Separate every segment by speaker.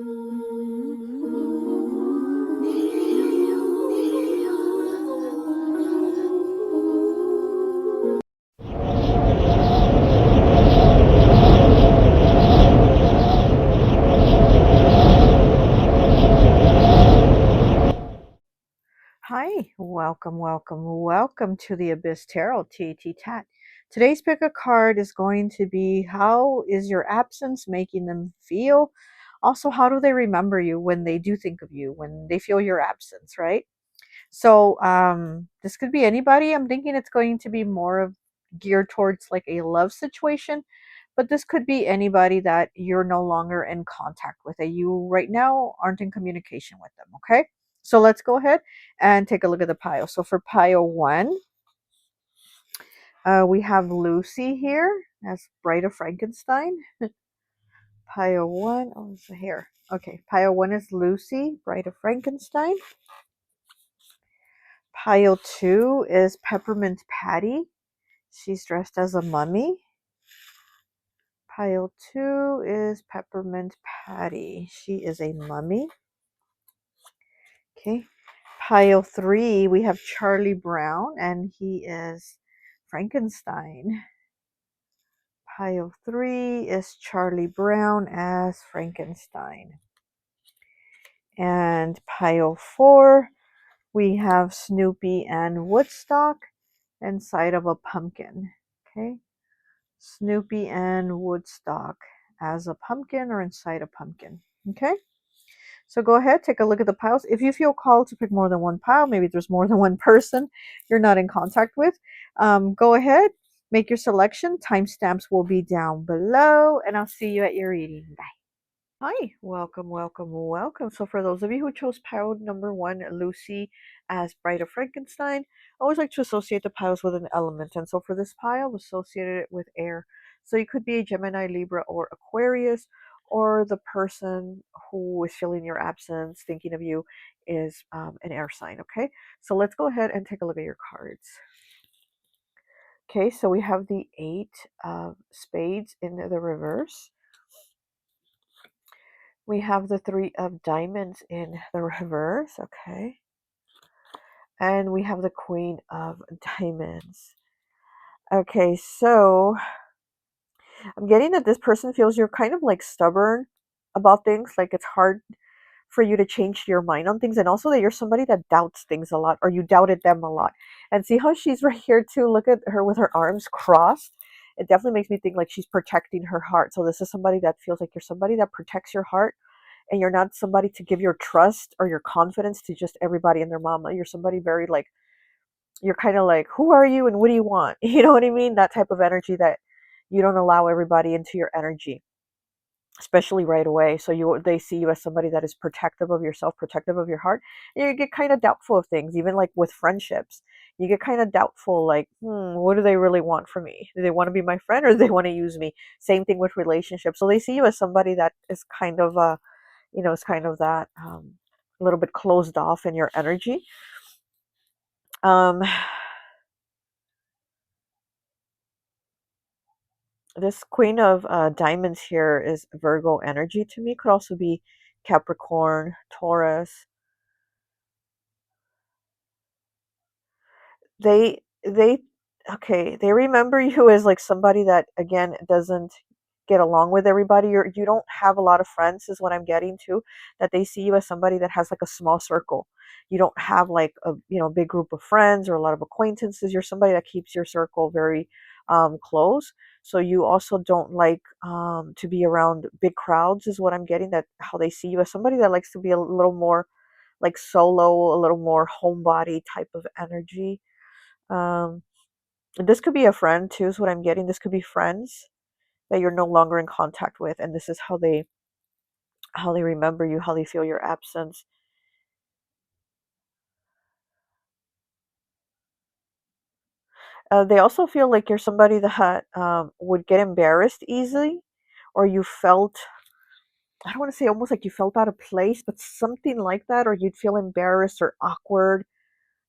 Speaker 1: Hi, welcome to the Abyss Tarot, T.A.T. Today's pick a card is going to be how is your absence making them feel? Also, how do they remember you when they do think of you, when they feel your absence, right? So, this could be anybody. I'm thinking it's going to be more of geared towards like a love situation, but this could be anybody that you're no longer in contact with, that you right now aren't in communication with them, okay? So let's go ahead and take a look at the pile. So for pile one, we have Lucy here as Bride of Frankenstein. Pile one, oh, it's here. Okay, pile one is Lucy, Bride of Frankenstein. Pile two is Peppermint Patty. She's dressed as a mummy. Pile two is Peppermint Patty. She is a mummy. Okay. Pile three, we have Charlie Brown, and he is Frankenstein. Pile three is Charlie Brown as Frankenstein. And pile four, we have Snoopy and Woodstock inside of a pumpkin. Okay. Snoopy and Woodstock as a pumpkin or inside a pumpkin. Okay. So go ahead, take a look at the piles. If you feel called to pick more than one pile, maybe there's more than one person you're not in contact with, go ahead, make your selection. Timestamps will be down below, and I'll see you at your reading. Bye. Hi, welcome. So for those of you who chose pile number one, Lucy as Bride of Frankenstein, I always like to associate the piles with an element. And so for this pile, associated it with air. So you could be a Gemini, Libra, or Aquarius, or the person who is feeling your absence, thinking of you, is an air sign, okay? So let's go ahead and take a look at your cards. Okay, so we have the Eight of Spades in the reverse. We have the Three of Diamonds in the reverse, okay. And we have the Queen of Diamonds. Okay, so I'm getting that this person feels you're kind of like stubborn about things, like it's hard for you to change your mind on things, and also that you're somebody that doubts things a lot, or you doubted them a lot. And see how she's right here too? Look at her with her arms crossed. It definitely makes me think like she's protecting her heart. So this is somebody that feels like you're somebody that protects your heart, and you're not somebody to give your trust or your confidence to just everybody and their mama. You're somebody very like, you're kind of like, who are you and what do you want? You know what I mean? That type of energy that you don't allow everybody into your energy, especially right away. So they see you as somebody that is protective of yourself, protective of your heart. And you get kind of doubtful of things, even like with friendships. You get kind of doubtful, like, what do they really want from me? Do they want to be my friend, or do they want to use me? Same thing with relationships. So they see you as somebody that is kind of it's kind of that a little bit closed off in your energy. This Queen of Diamonds here is Virgo energy to me. Could also be Capricorn, Taurus. They okay, they remember you as like somebody that again doesn't get along with everybody. You don't have a lot of friends is what I'm getting to, that they see you as somebody that has like a small circle. You don't have like a big group of friends or a lot of acquaintances. You're somebody that keeps your circle very close. So you also don't like to be around big crowds is what I'm getting, that how they see you as somebody that likes to be a little more like solo, a little more homebody type of energy. um, this could be a friend too, is what I'm getting. This could be friends that you're no longer in contact with, and this is how they remember you, how they feel your absence. They also feel like you're somebody that would get embarrassed easily, or you felt, I don't want to say almost like you felt out of place, but something like that, or you'd feel embarrassed or awkward,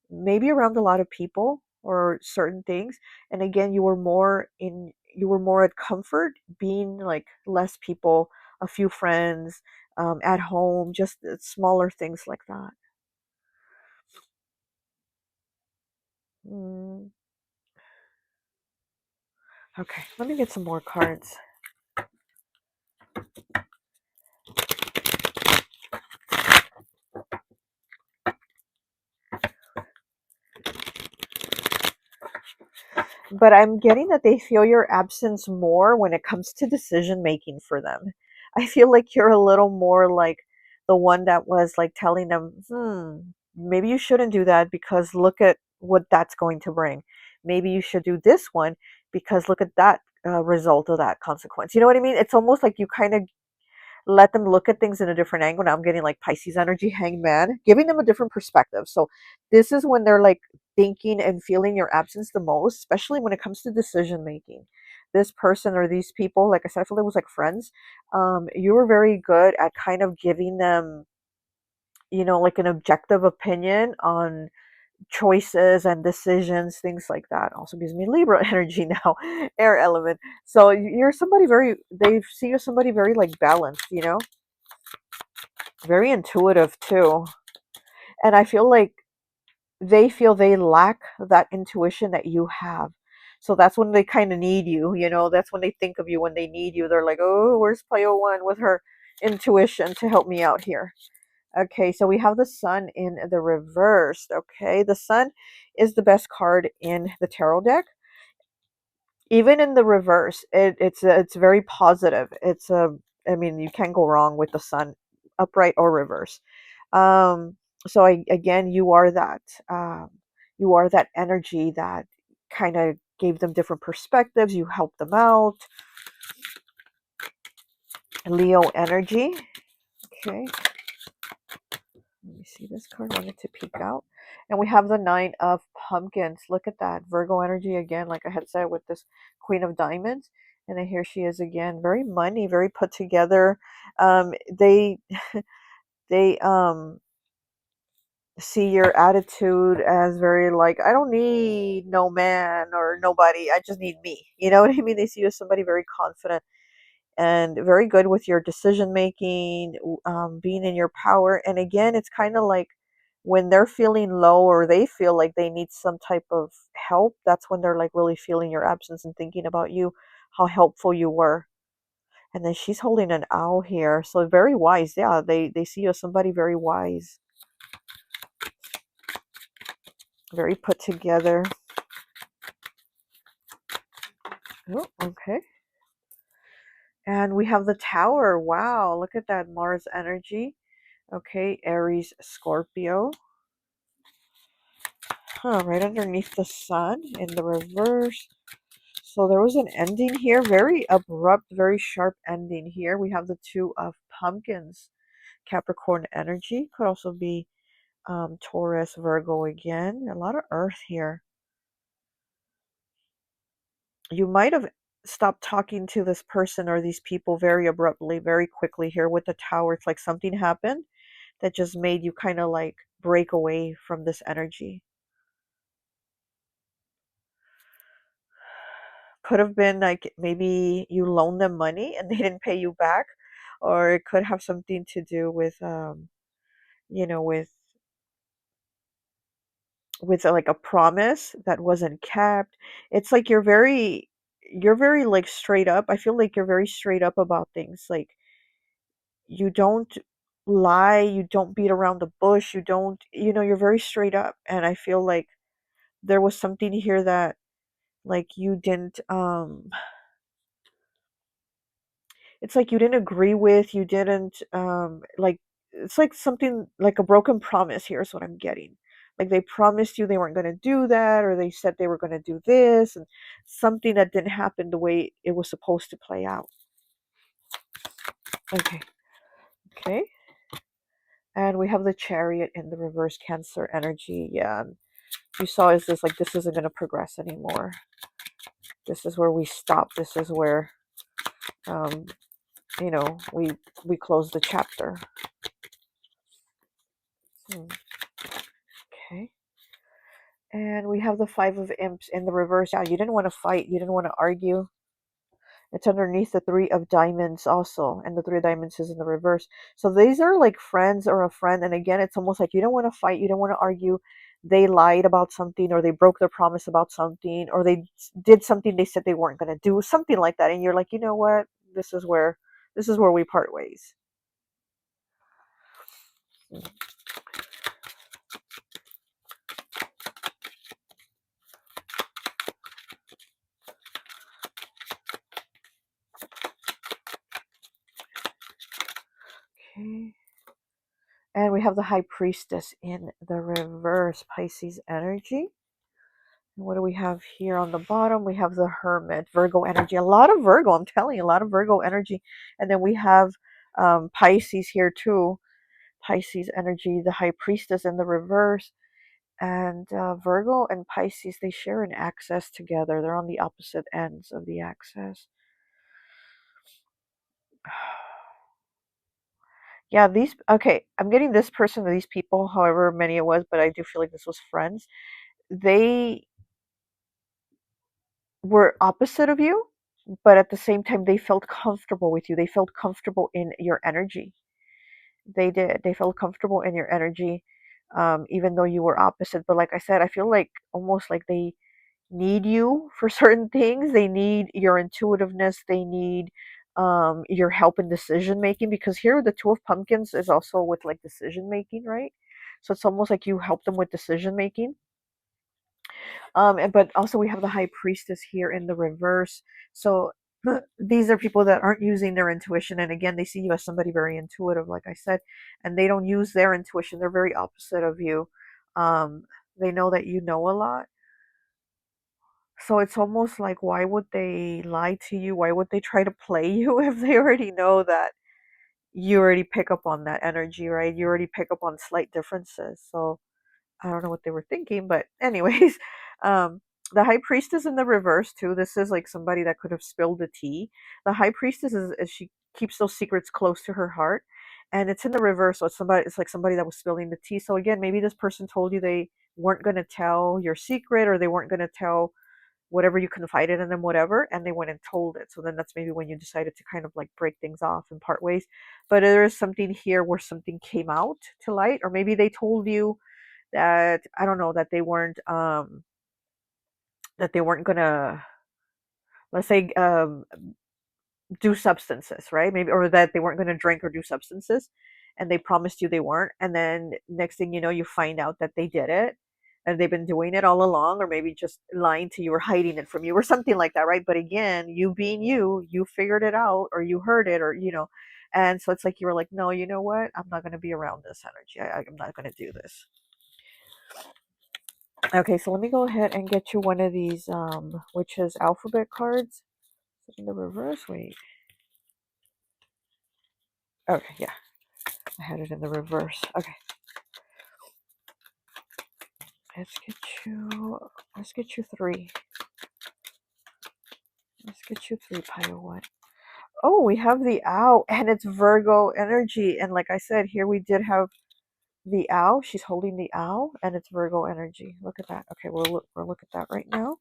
Speaker 1: maybe around a lot of people or certain things. And again, you were more at comfort being like less people, a few friends, at home, just smaller things like that. Mm, okay, let me get some more cards. But I'm getting that they feel your absence more when it comes to decision making for them. I feel like you're a little more like the one that was like telling them, maybe you shouldn't do that because look at what that's going to bring. Maybe you should do this one because look at that result of that consequence. You know what I mean? It's almost like you kind of let them look at things in a different angle. Now I'm getting like Pisces energy, hangman, giving them a different perspective. So this is when they're like thinking and feeling your absence the most, especially when it comes to decision making. This person or these people, like I said, I feel it was like friends. You were very good at kind of giving them, like an objective opinion on choices and decisions, things like that. Also gives me Libra energy now, air element. So you're somebody very, they see you as somebody very like balanced, very intuitive too. And I feel like they feel they lack that intuition that you have. So that's when they kind of need you, that's when they think of you when they need you. They're like, oh, where's Pio One with her intuition to help me out here? Okay, so we have the sun in the reverse. Okay, the sun is the best card in the tarot deck. Even in the reverse, it's very positive. I mean, you can't go wrong with the sun, upright or reverse. Um, so again, um, you are that energy that kind of gave them different perspectives. You helped them out. Leo energy. Okay. Let me see this card. I wanted to peek out. And we have the Nine of Pumpkins. Look at that. Virgo energy again, like I had said with this Queen of Diamonds. And then here she is again. Very money, very put together. They they see your attitude as very like, I don't need no man or nobody. I just need me. You know what I mean? They see you as somebody very confident and very good with your decision making, being in your power. And again, it's kind of like when they're feeling low or they feel like they need some type of help, that's when they're like really feeling your absence and thinking about you, how helpful you were. And then she's holding an owl here. So very wise. Yeah, they see you as somebody very wise, very put together. Oh, okay. And we have the tower. Wow, look at that Mars energy. Okay, Aries, Scorpio. Right underneath the sun in the reverse. So there was an ending here, very abrupt, very sharp ending here. We have the Two of Pumpkins, Capricorn energy. Could also be Taurus, Virgo again. A lot of earth here. You might have stopped talking to this person or these people very abruptly, very quickly here with the tower. It's like something happened that just made you kind of like break away from this energy. Could have been like maybe you loaned them money and they didn't pay you back, or it could have something to do with you know with like a promise that wasn't kept. It's like you're very like straight up. I feel like you're very straight up about things. Like you don't lie, you don't beat around the bush, you don't, you're very straight up. And I feel like there was something here that like you didn't it's like you didn't agree with, you didn't like, it's like something like a broken promise here is what I'm getting. Like they promised you they weren't going to do that, or they said they were going to do this, and something that didn't happen the way it was supposed to play out. Okay. Okay. And we have the Chariot in the reverse, Cancer energy. Yeah. And you saw is this like this isn't going to progress anymore. This is where we stop. This is where um we close the chapter. Hmm. Okay. And we have the Five of Imps in the reverse. Yeah, you didn't want to fight. You didn't want to argue. It's underneath the three of diamonds also, and the three of diamonds is in the reverse. So these are like friends or a friend, and again, it's almost like you don't want to fight, you don't want to argue. They lied about something, or they broke their promise about something, or they did something they said they weren't going to do, something like that, and you're like, you know what? This is where we part ways. Okay. And we have the High Priestess in the reverse, Pisces energy. And what do we have here on the bottom? We have the Hermit, Virgo energy. A lot of Virgo, I'm telling you, a lot of Virgo energy. And then we have Pisces here too. Pisces energy, the High Priestess in the reverse. And Virgo and Pisces, they share an axis together. They're on the opposite ends of the axis. Yeah, okay, I'm getting this person, these people, however many it was, but I do feel like this was friends. They were opposite of you, but at the same time, they felt comfortable with you. They felt comfortable in your energy. They did. They felt comfortable in your energy, even though you were opposite. But like I said, I feel like almost like they need you for certain things. They need your intuitiveness. They need your help in decision making, because here the Two of Pumpkins is also with like decision making, right? So it's almost like you help them with decision making. But also we have the High Priestess here in the reverse. So these are people that aren't using their intuition, and again, they see you as somebody very intuitive, like I said, and they don't use their intuition. They're very opposite of you. They know that you know a lot, so it's almost like, why would they lie to you? Why would they try to play you if they already know that you already pick up on that energy, right? You already pick up on slight differences. So I don't know what they were thinking, but anyways, um, the High Priestess in the reverse too. This is like somebody that could have spilled the tea. The High Priestess is she keeps those secrets close to her heart, and it's in the reverse. So it's like somebody that was spilling the tea. So again, maybe this person told you they weren't going to tell your secret, or they weren't going to tell whatever you confided in them, whatever, and they went and told it. So then that's maybe when you decided to kind of like break things off and part ways. But there is something here where something came out to light, or maybe they told you that, I don't know, that they weren't gonna, let's say, do substances, right? Maybe, or that they weren't gonna drink or do substances, and they promised you they weren't, and then next thing you know, you find out that they did it, and they've been doing it all along, or maybe just lying to you or hiding it from you or something like that, right? But again, you being you, you figured it out, or you heard it, or and so it's like you were like, no, you know what? I'm not gonna be around this energy. I'm not gonna do this. Okay, so let me go ahead and get you one of these witches alphabet cards. In the reverse, wait. Okay, yeah. I had it in the reverse. Okay. Let's get you three. Let's get you three, pile one. Oh, we have the owl, and it's Virgo energy. And like I said, here we did have the owl. She's holding the owl, and it's Virgo energy. Look at that. Okay, we'll look at that right now.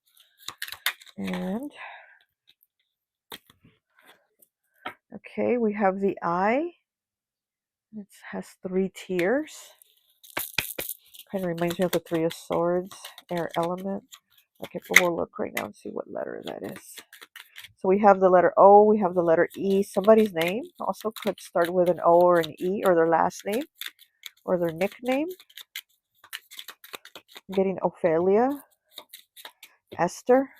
Speaker 1: And okay, we have the eye. It has three tears. Kind of reminds me of the Three of Swords, air element. Okay, but we'll look right now and see what letter that is. So we have the letter O, we have the letter E. Somebody's name also could start with an O or an E, or their last name, or their nickname. I'm getting Ophelia, Esther.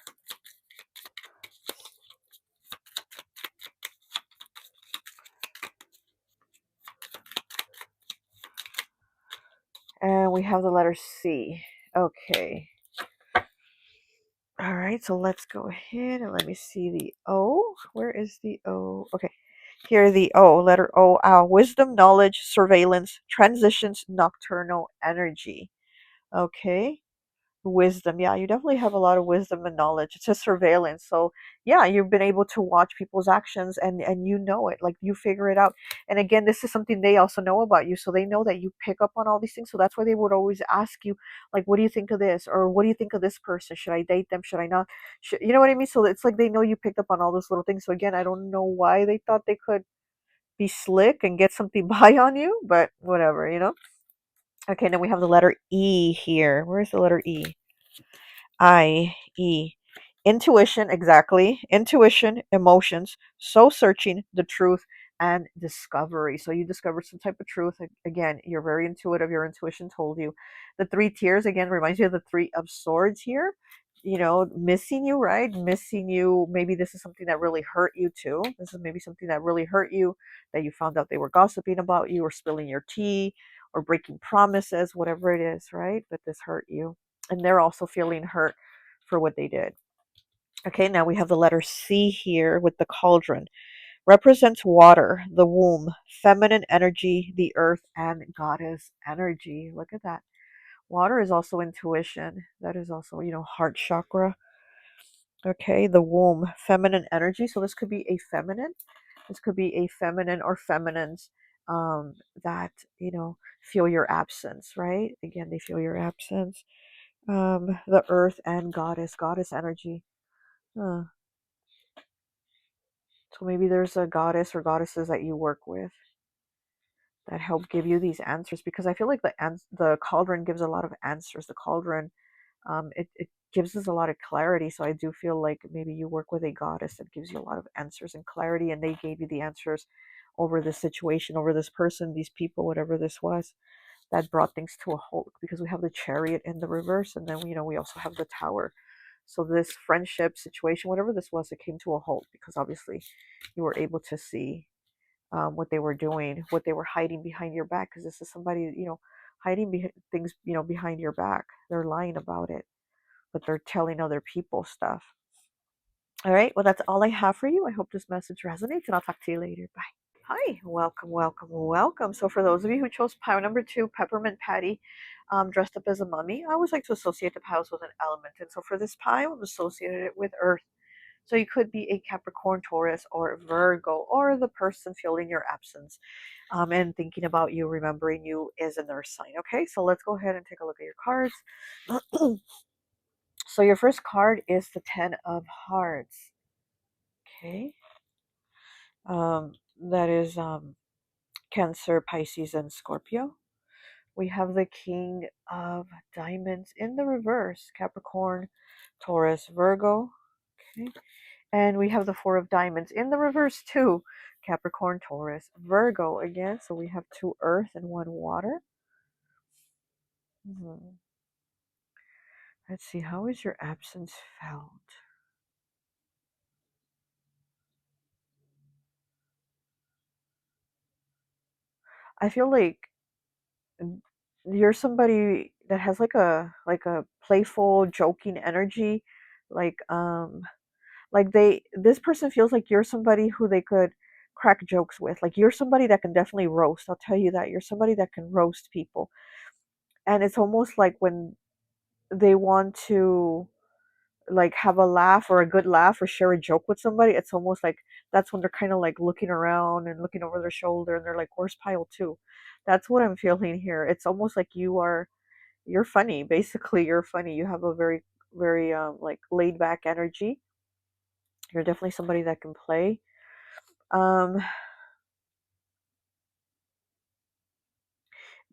Speaker 1: And we have the letter C. Okay. All right, so let's go ahead and let me see the O. Where is the O? Okay. Here, the O, letter O, owl. Wisdom, knowledge, surveillance, transitions, nocturnal energy. Okay. Wisdom. Yeah, you definitely have a lot of wisdom and knowledge. It's just surveillance. So yeah, you've been able to watch people's actions, and you know it. Like you figure it out. And again, this is something they also know about you. So they know that you pick up on all these things. So that's why they would always ask you, like, what do you think of this? Or what do you think of this person? Should I date them? Should I not? You know what I mean? So it's like they know you picked up on all those little things. So again, I don't know why they thought they could be slick and get something by on you, but whatever, you know? Okay, then we have the letter E here. Where's the letter E? I.E. Intuition, exactly. Intuition, emotions, soul searching, the truth, and discovery. So you discovered some type of truth. Again, you're very intuitive. Your intuition told you. The three tiers, again, reminds you of the three of swords here. You know, missing you, right? Missing you. Maybe this is something that really hurt you too. This is maybe something that really hurt you, that you found out they were gossiping about you or spilling your tea or breaking promises, whatever it is, right? But this hurt you. And they're also feeling hurt for what they did. Okay, now we have the letter C here with the cauldron. Represents water, the womb, feminine energy, the earth, and goddess energy. Look at that. Water is also intuition. That is also, heart chakra. Okay, the womb, feminine energy. So this could be a feminine. This could be a feminine or feminines that, feel your absence, right? Again, they feel your absence. The earth and goddess energy. Huh. So maybe there's a goddess or goddesses that you work with that help give you these answers, because I feel like the cauldron gives a lot of answers. The cauldron, it gives us a lot of clarity. So I do feel like maybe you work with a goddess that gives you a lot of answers and clarity, and they gave you the answers over this situation, over this person, these people, whatever this was, that brought things to a halt, because we have the chariot in the reverse, and then we also have the tower. So this friendship situation, whatever this was, it came to a halt because obviously you were able to see what they were doing, what they were hiding behind your back, because this is somebody, hiding things, behind your back. They're lying about it, but they're telling other people stuff. All right, well, that's all I have for you. I hope this message resonates, and I'll talk to you later. Bye. Hi, welcome, welcome, welcome. So, for those of you who chose pile number 2, Peppermint Patty, dressed up as a mummy, I always like to associate the piles with an element. And so, for this pile, I've associated it with Earth. So, you could be a Capricorn, Taurus, or Virgo, or the person feeling your absence and thinking about you, remembering you is an Earth sign. Okay, so let's go ahead and take a look at your cards. So, your first card is the Ten of Hearts. Okay, that is Cancer, Pisces, and Scorpio. We have the King of Diamonds in the reverse, Capricorn, Taurus, Virgo. Okay. And we have the Four of Diamonds in the reverse too, Capricorn, Taurus, Virgo again. So we have 2 earth and 1 water. Let's see, how is your absence felt? I feel like you're somebody that has like a playful, joking energy, like this person feels like you're somebody who they could crack jokes with. Like you're somebody that can definitely roast. I'll tell you that. You're somebody that can roast people. And it's almost like when they want to like have a laugh or a good laugh or share a joke with somebody, it's almost like that's when they're kind of like looking around and looking over their shoulder and they're like, where's pile 2? That's what I'm feeling here. It's almost like you're funny. Basically, you're funny. You have a very, very like laid back energy. You're definitely somebody that can play. Um,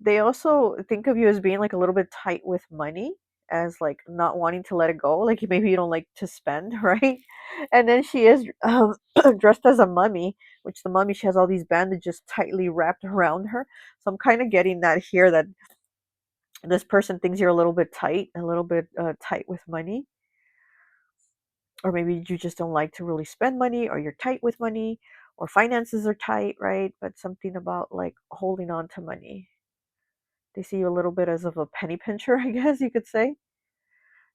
Speaker 1: they also think of you as being like a little bit tight with money, as like not wanting to let it go, like maybe you don't like to spend, right? And then she is dressed as a mummy, which the mummy, she has all these bandages tightly wrapped around her. So I'm kind of getting that here, that this person thinks you're a little bit tight, a little bit tight with money, or maybe you just don't like to really spend money, or you're tight with money, or finances are tight, right? But something about like holding on to money. They see you a little bit as of a penny pincher, I guess you could say,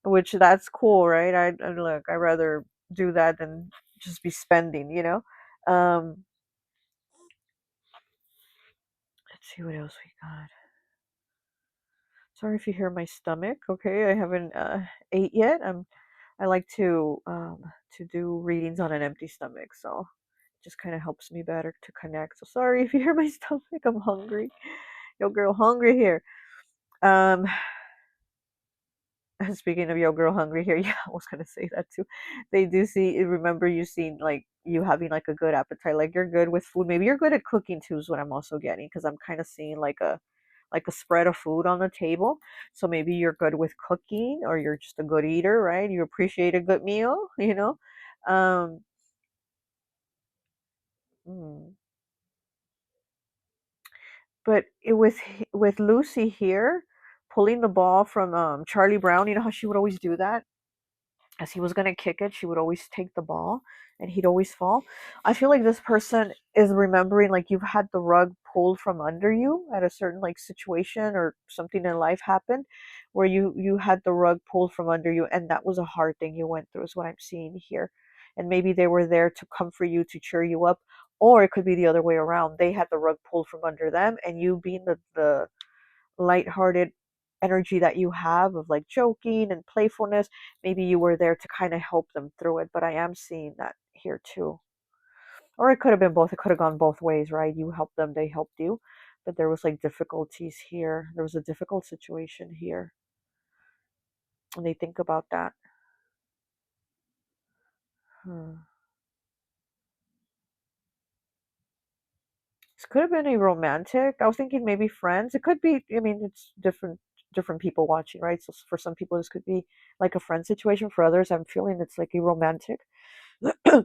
Speaker 1: which that's cool, right? I look, I rather do that than just be spending, Let's see what else we got. Sorry if you hear my stomach. Okay, I haven't ate yet. I like to do readings on an empty stomach, so it just kind of helps me better to connect. So sorry if you hear my stomach. I'm hungry. Yo, girl, hungry here. Um, Speaking of Yo Girl Hungry here, yeah, I was gonna say that too. They do see, remember you seeing like you having like a good appetite, like you're good with food. Maybe you're good at cooking too, is what I'm also getting, because I'm kind of seeing like a spread of food on the table. So maybe you're good with cooking, or you're just a good eater, right? You appreciate a good meal, you know. Um, mm. But it with Lucy here pulling the ball from Charlie Brown. You know how she would always do that as he was going to kick it, she would always take the ball and he'd always fall. I feel like this person is remembering like you've had the rug pulled from under you at a certain like situation or something in life happened where you had the rug pulled from under you, and that was a hard thing you went through is what I'm seeing here. And maybe they were there to comfort you, to cheer you up, or it could be the other way around. They had the rug pulled from under them, and you being the lighthearted energy that you have of like joking and playfulness, maybe you were there to kind of help them through it. But I am seeing that here too. Or it could have been both. It could have gone both ways, right? You helped them, they helped you. But there was like difficulties here. There was a difficult situation here. And they think about that. Hmm. This could have been a romantic. I was thinking maybe friends. It could be, I mean, it's different people watching, right? So for some people this could be like a friend situation. For others, I'm feeling it's like a romantic a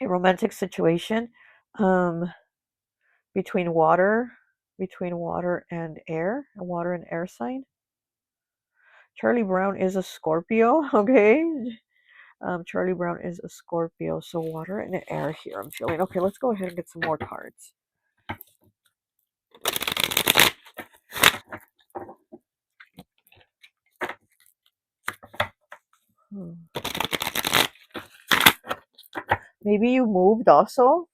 Speaker 1: romantic situation um, between water, between water and air, a water and air sign. Charlie Brown is a Scorpio, okay? Charlie Brown is a Scorpio, so water and air here. I'm feeling okay. Let's go ahead and get some more cards. Hmm. Maybe you moved also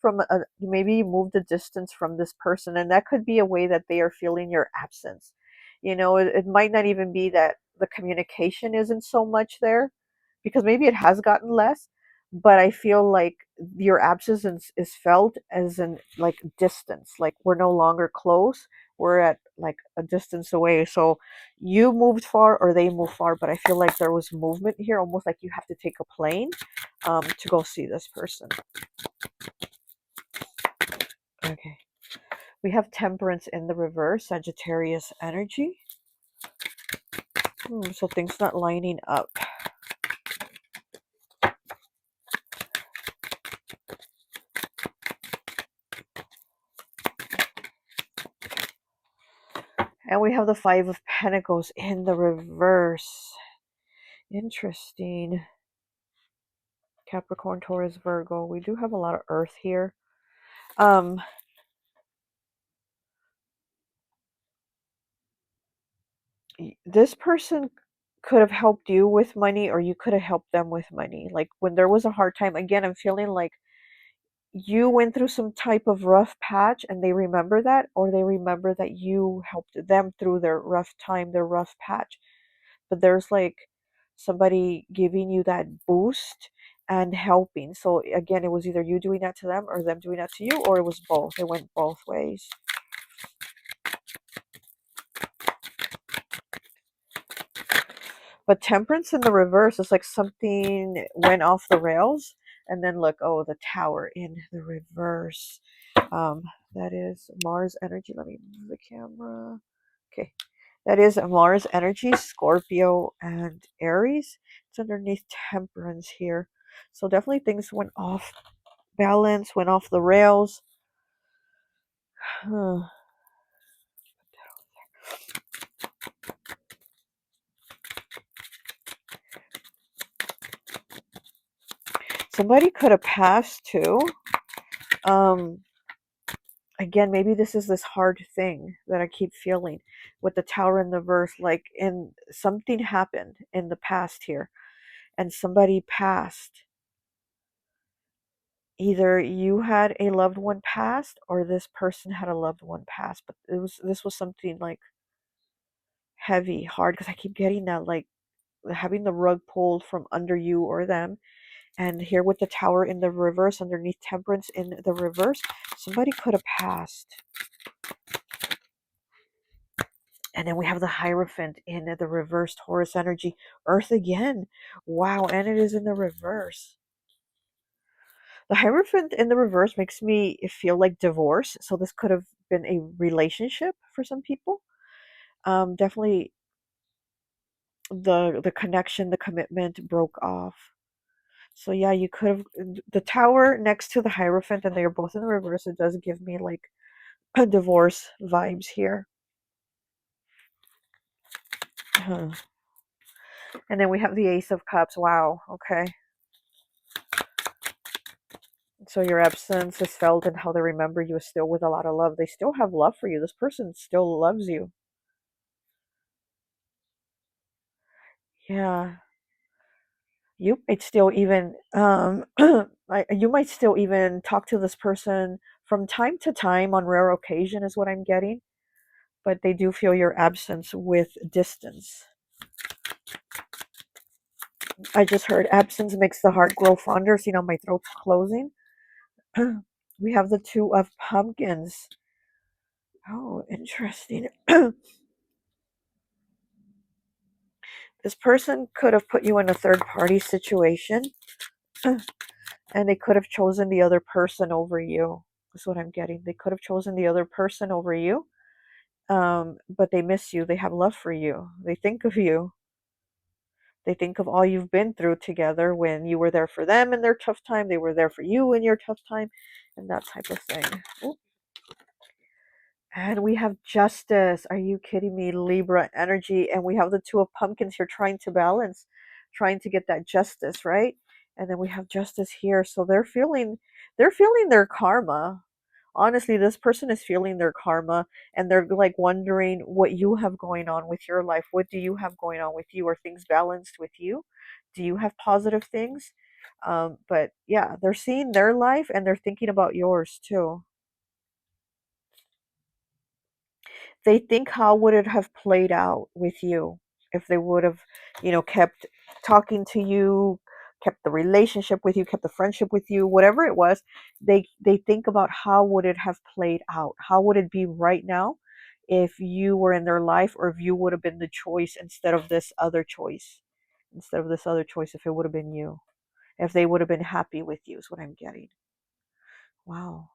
Speaker 1: maybe you moved a distance from this person, and that could be a way that they are feeling your absence. It might not even be that the communication isn't so much there, because maybe it has gotten less, but I feel like your absence is felt as in like distance, like we're no longer close, we're at like a distance away. So you moved far or they moved far, but I feel like there was movement here, almost like you have to take a plane to go see this person. Okay. We have Temperance in the reverse, Sagittarius energy. So things not lining up. And we have the Five of Pentacles in the reverse. Interesting. Capricorn, Taurus, Virgo. We do have a lot of earth here. Um, this person could have helped you with money, or you could have helped them with money. Like when there was a hard time, again, I'm feeling like you went through some type of rough patch and they remember that, or they remember that you helped them through their rough time, their rough patch. But there's like somebody giving you that boost and helping. So again, it was either you doing that to them or them doing that to you, or it was both. It went both ways. But Temperance in the reverse is like something went off the rails, and then look, oh, the Tower in the reverse. Um, that is Mars energy. Let me move the camera. Okay, that is Mars energy, Scorpio and Aries. It's underneath Temperance here. So definitely things went off balance, went off the rails. Somebody could have passed too. Um, Again, maybe this is this hard thing that I keep feeling with the Tower in the verse. Like in something happened in the past here, and somebody passed. Either you had a loved one passed, or this person had a loved one passed. But this was something like heavy, hard, because I keep getting that like having the rug pulled from under you or them. And here with the Tower in the reverse, underneath Temperance in the reverse, somebody could have passed. And then we have the Hierophant in the reverse, Taurus energy, Earth again. Wow, and it is in the reverse. The Hierophant in the reverse makes me feel like divorce. So this could have been a relationship for some people. Definitely the connection, the commitment broke off. So yeah, you could have the Tower next to the Hierophant, and they're both in the reverse. It does give me like a divorce vibes here. Huh. And then we have the Ace of Cups. Wow. Okay. So your absence is felt, and how they remember you is still with a lot of love. They still have love for you. This person still loves you. Yeah. You might still even you might still even talk to this person from time to time on rare occasion is what I'm getting, but they do feel your absence with distance. I just heard absence makes the heart grow fonder. See, now my throat's closing. We have the Two of Pumpkins. Oh, interesting. This person could have put you in a third party situation, and they could have chosen the other person over you. That's what I'm getting. They could have chosen the other person over you, but they miss you. They have love for you. They think of you. They think of all you've been through together when you were there for them in their tough time. They were there for you in your tough time, and that type of thing. Ooh. And we have Justice. Are you kidding me? Libra energy. And we have the Two of Pumpkins here trying to balance, trying to get that justice, right? And then we have Justice here. So they're feeling their karma. Honestly, this person is feeling their karma, and they're like wondering what you have going on with your life. What do you have going on with you? Are things balanced with you? Do you have positive things? But yeah, they're seeing their life and they're thinking about yours too. They think how would it have played out with you if they would have, kept talking to you, kept the relationship with you, kept the friendship with you, whatever it was. They think about how would it have played out? How would it be right now if you were in their life, or if you would have been the choice instead of this other choice? Instead of this other choice, if it would have been you, if they would have been happy with you, is what I'm getting. Wow.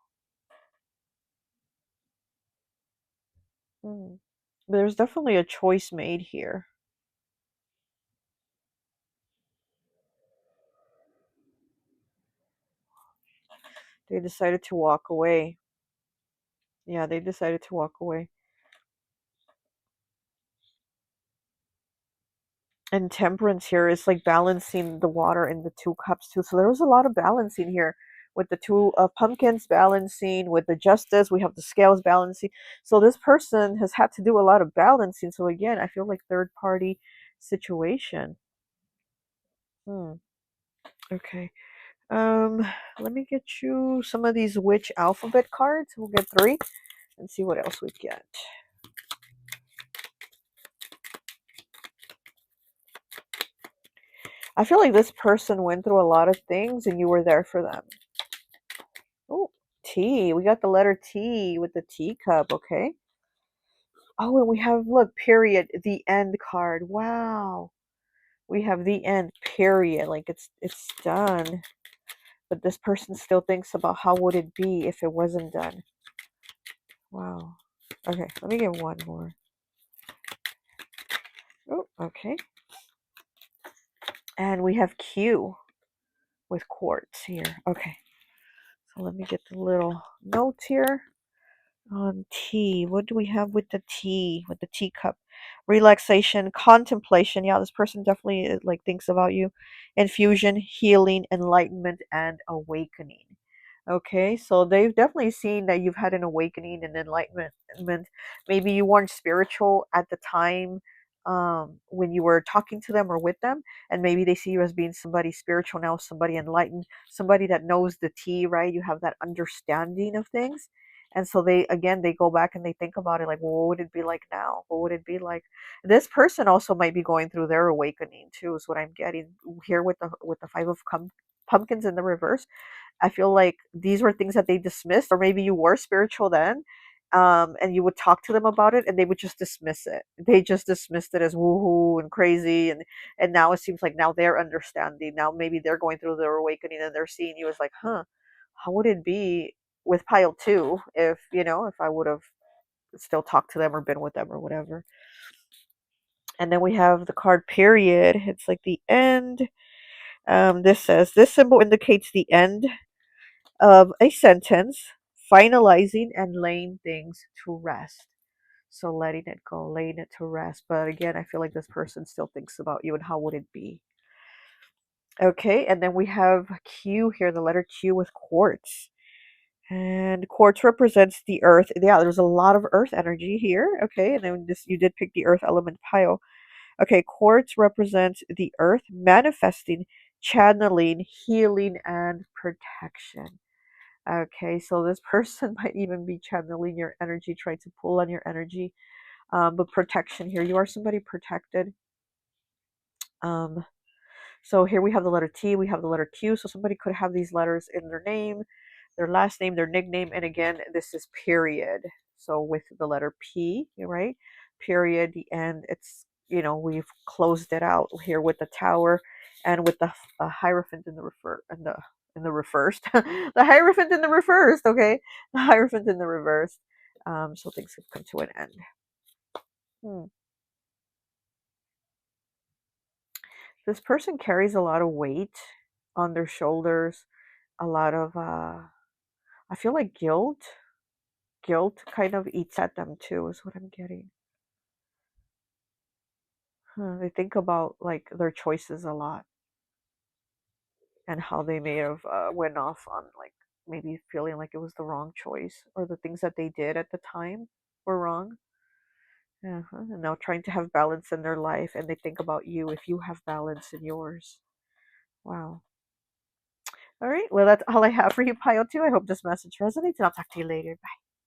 Speaker 1: Hmm. There's definitely a choice made here. They decided to walk away. Yeah, they decided to walk away. And Temperance here is like balancing the water in the two cups too. So there was a lot of balancing here with the Two of Pumpkins balancing, with the Justice, we have the Scales balancing. So this person has had to do a lot of balancing. So again, I feel like third party situation. Hmm. Okay. Um, Let me get you some of these witch alphabet cards. We'll get three and see what else we get. I feel like this person went through a lot of things and you were there for them. Oh, T. We got the letter T with the teacup, okay? Oh, and we have, look, period, the end card. Wow. We have the end, period. Like it's done. But this person still thinks about how would it be if it wasn't done. Wow. Okay, let me get one more. Oh, okay. And we have Q with quartz here. Okay. So let me get the little notes here. On T, what do we have with the T, with the teacup? Relaxation, contemplation. Yeah, this person definitely like thinks about you. Infusion, healing, enlightenment, and awakening. Okay, so they've definitely seen that you've had an awakening and enlightenment. Maybe you weren't spiritual at the time when you were talking to them or with them, and maybe they see you as being somebody spiritual now, somebody enlightened, somebody that knows the tea, right? You have that understanding of things, And so they go back and they think about it, like, well, what would it be like now? What would it be like? This person also might be going through their awakening too, is what I'm getting here with the five of pumpkins in the reverse. I feel like these were things that they dismissed, or maybe you were spiritual then, and you would talk to them about it, and they would just dismiss it. They just dismissed it as woohoo and crazy, and now it seems like now they're understanding. Now maybe they're going through their awakening, and they're seeing you as like, huh, how would it be with pile two if if I would have still talked to them or been with them or whatever. And then we have the card period. It's like the end. This says this symbol indicates the end of a sentence, finalizing and laying things to rest. So letting it go, laying it to rest. But again, I feel like this person still thinks about you and how would it be. Okay, and then we have Q here, the letter Q with quartz. And quartz represents the earth. Yeah, there's a lot of earth energy here. Okay, and then this you did pick the earth element pile. Okay, quartz represents the earth manifesting, channeling, healing, and protection. Okay, so this person might even be channeling your energy, trying to pull on your energy. But protection here, you are somebody protected. Um, so here we have the letter T, we have the letter Q. So somebody could have these letters in their name, their last name, their nickname, and again, this is period. So with the letter P, right? Period, the end. It's we've closed it out here with the tower, and with the hierophant in the reversed, the hierophant in the reversed. Okay, the hierophant in the reversed. So things have come to an end. Hmm. This person carries a lot of weight on their shoulders, a lot of I feel like guilt kind of eats at them too, is what I'm getting. They think about like their choices a lot, and how they may have went off on like maybe feeling like it was the wrong choice, or the things that they did at the time were wrong. And now trying to have balance in their life, and they think about you if you have balance in yours. Wow. All right, well, that's all I have for you, Pile 2. I hope this message resonates, and I'll talk to you later.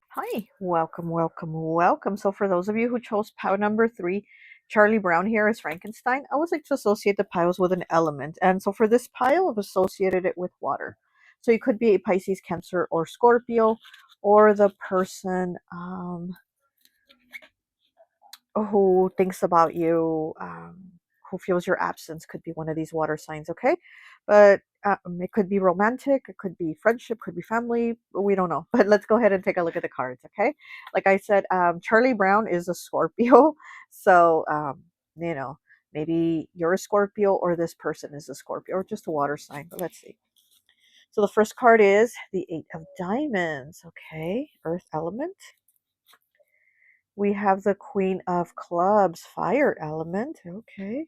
Speaker 1: Hi, welcome, welcome, welcome. So, for those of you who chose pile number 3, Charlie Brown here as Frankenstein, I always like to associate the piles with an element. And so, for this pile, I've associated it with water. So, you could be a Pisces, Cancer, or Scorpio, or the person who thinks about you, who feels your absence, could be one of these water signs, okay? But it could be romantic, it could be friendship, could be family, we don't know. But let's go ahead and take a look at the cards, okay? Like I said, Charlie Brown is a Scorpio, so maybe you're a Scorpio, or this person is a Scorpio, or just a water sign. But let's see. So the first card is the 8 of Diamonds, okay? Earth element. We have the Queen of Clubs, fire element. Okay.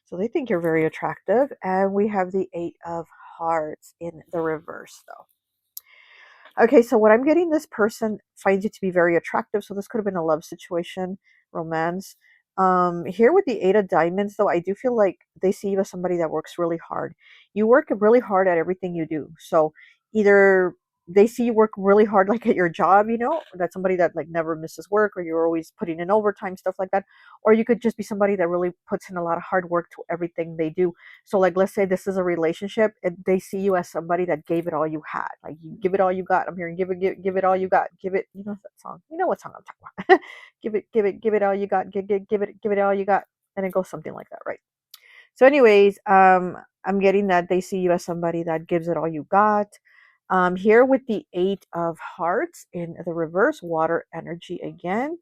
Speaker 1: So they think you're very attractive. And we have the 8 of Hearts in the reverse, though. Okay, so what I'm getting, this person finds you to be very attractive. So this could have been a love situation, romance. Here with the 8 of Diamonds, though, I do feel like they see you as somebody that works really hard. You work really hard at everything you do. So either they see you work really hard, like at your job, that's somebody that like never misses work, or you're always putting in overtime, stuff like that. Or you could just be somebody that really puts in a lot of hard work to everything they do. So, like, let's say this is a relationship, and they see you as somebody that gave it all you had. Like, you give it all you got. I'm hearing give it all you got. Give it. You know that song. You know what song I'm talking about. Give it all you got. Give it all you got. And it goes something like that, right? So, anyways, I'm getting that they see you as somebody that gives it all you got. Here with the 8 of Hearts in the reverse, water energy again.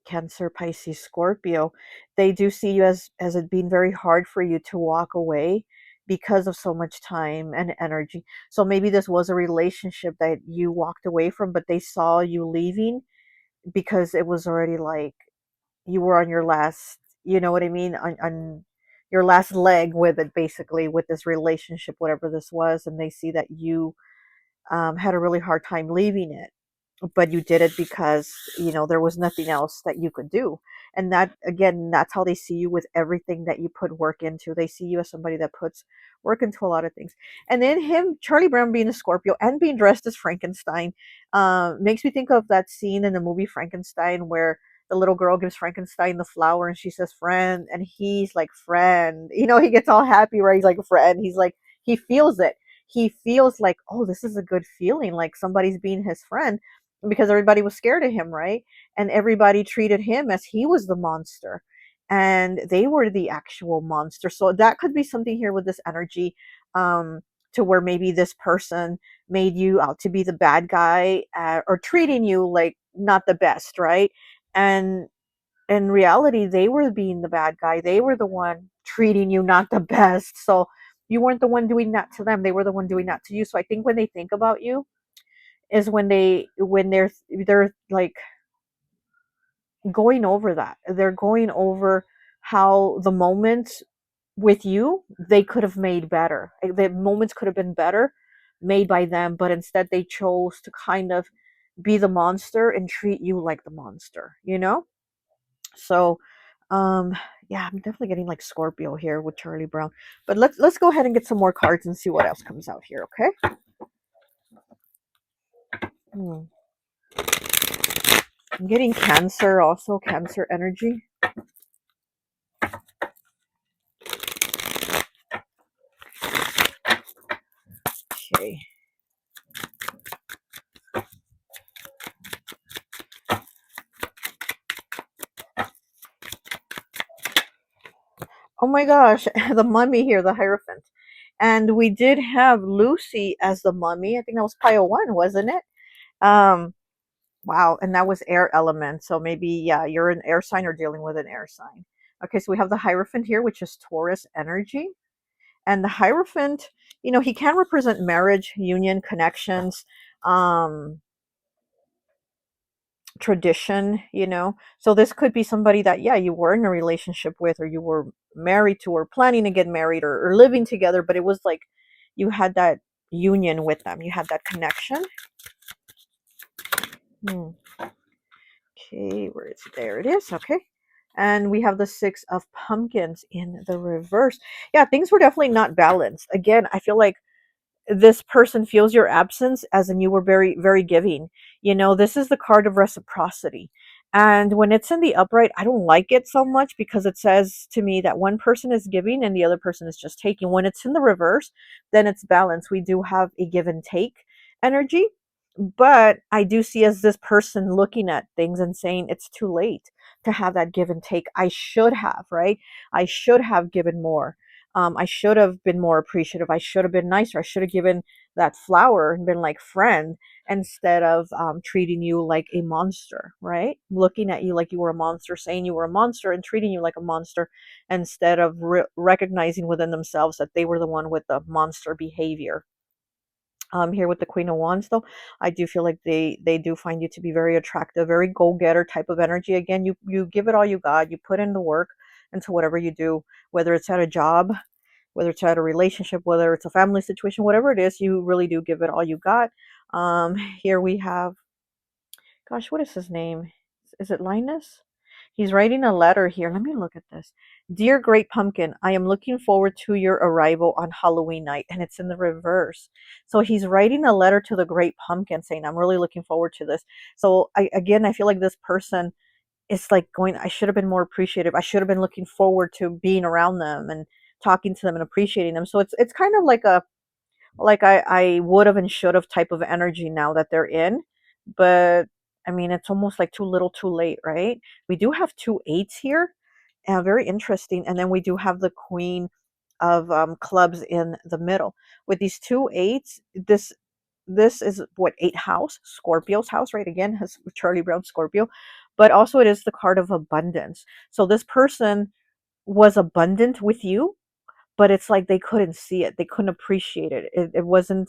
Speaker 1: Cancer, Pisces, Scorpio, they do see you as it being very hard for you to walk away because of so much time and energy. So maybe this was a relationship that you walked away from, but they saw you leaving because it was already like you were on your last, you know what I mean, on your last leg with it, basically, with this relationship, whatever this was, and they see that you had a really hard time leaving it, but you did it because there was nothing else that you could do. And that, again, that's how they see you with everything that you put work into. They see you as somebody that puts work into a lot of things. And then him, Charlie Brown, being a Scorpio and being dressed as Frankenstein, makes me think of that scene in the movie Frankenstein where the little girl gives Frankenstein the flower and she says friend, and he's like friend. He gets all happy, right? He's like friend. He's like, he feels it. He feels like, oh, this is a good feeling, like somebody's being his friend, because everybody was scared of him, right? And everybody treated him as he was the monster. And they were the actual monster. So that could be something here with this energy, to where maybe this person made you out to be the bad guy, or treating you like not the best, right? And in reality, they were being the bad guy. They were the one treating you not the best. So you weren't the one doing that to them. They were the one doing that to you. So I think when they think about you is when they're like going over that. They're going over how the moments with you they could have made better. The moments could have been better made by them, but instead they chose to kind of be the monster and treat you like the monster. So, um, yeah, I'm definitely getting like Scorpio here with Charlie Brown. But let's go ahead and get some more cards and see what else comes out here, okay? Hmm. I'm getting Cancer also, Cancer energy. Okay. Oh my gosh, the mummy here, the Hierophant. And we did have Lucy as the mummy. I think that was pile one, wasn't it? Um, wow, and that was air element. So maybe, yeah, you're an air sign or dealing with an air sign. Okay, so we have the Hierophant here, which is Taurus energy. And the Hierophant, he can represent marriage, union, connections, um, tradition. So this could be somebody that, yeah, you were in a relationship with, or you were married to, or planning to get married, or living together, but it was like you had that union with them. You had that connection. Hmm. Okay, where is it? There it is. Okay. And we have the Six of Pumpkins in the reverse. Yeah, things were definitely not balanced. Again, I feel like this person feels your absence as in you were very, very giving. This is the card of reciprocity. And when it's in the upright, I don't like it so much because it says to me that one person is giving and the other person is just taking. When it's in the reverse, then it's balanced. We do have a give and take energy, but I do see as this person looking at things and saying it's too late to have that give and take. I should have, right? I should have given more. I should have been more appreciative. I should have been nicer. I should have given that flower and been like friend instead of treating you like a monster, right? Looking at you like you were a monster, saying you were a monster, and treating you like a monster instead of recognizing within themselves that they were the one with the monster behavior. Here with the Queen of Wands, though, I do feel like they do find you to be very attractive, very go getter type of energy. Again, you give it all you got. You put in the work into whatever you do, whether it's at a job, whether it's at a relationship, whether it's a family situation, whatever it is, you really do give it all you got. Here we have, gosh, what is his name? Is it Linus? He's writing a letter here. Let me look at this. Dear Great Pumpkin, I am looking forward to your arrival on Halloween night. And it's in the reverse. So he's writing a letter to the Great Pumpkin saying, I'm really looking forward to this. So I feel like this person is like going, I should have been more appreciative. I should have been looking forward to being around them and talking to them and appreciating them. So it's kind of like I would have and should have type of energy now that they're in. But I mean, it's almost like too little too late, right? We do have two eights here. Very interesting. And then we do have the Queen of clubs in the middle. With these two eights, this is what, eight house, Scorpio's house, right? Again, has Charlie Brown Scorpio. But also it is the card of abundance. So this person was abundant with you, but it's like they couldn't see it. They couldn't appreciate it. It wasn't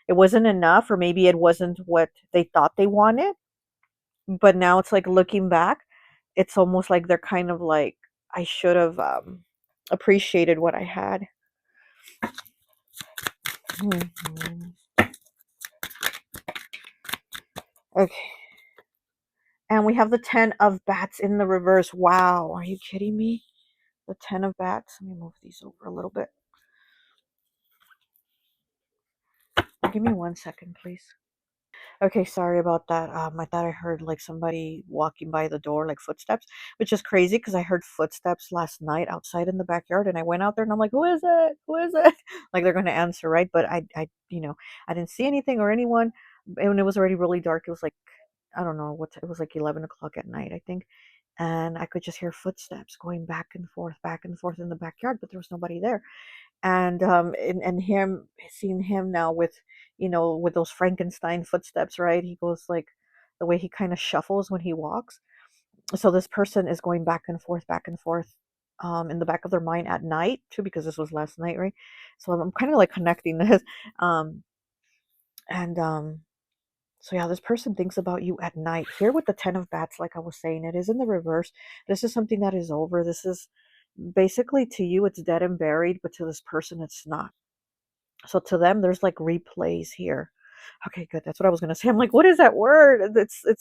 Speaker 1: enough, or maybe it wasn't what they thought they wanted. But now it's like looking back, it's almost like they're kind of like, I should have appreciated what I had. Mhm. Okay. And we have the 10 of bats in the reverse. Wow, are you kidding me? The 10 of bats. Let me move these over a little bit. Give me 1 second, please. Okay, sorry about that. I thought I heard like somebody walking by the door, like footsteps, which is crazy because I heard footsteps last night outside in the backyard, and I went out there and I'm like, "Who is it? Who is it?" Like they're going to answer, right? But I didn't see anything or anyone, and it was already really dark. It was like, I don't know what, it was like 11 o'clock at night, I think, and I could just hear footsteps going back and forth in the backyard, but there was nobody there. And him, seeing him now with, with those Frankenstein footsteps, right? He goes like, the way he kind of shuffles when he walks. So this person is going back and forth, in the back of their mind at night too, because this was last night, right? So I'm kind of like connecting this. Um and um so yeah, this person thinks about you at night here with the 10 of bats. Like I was saying, it is in the reverse. This is something that is over. This is basically, to you it's dead and buried, but to this person it's not. So to them, there's like replays here. Okay, good. That's what I was gonna say. I'm like, what is that word? It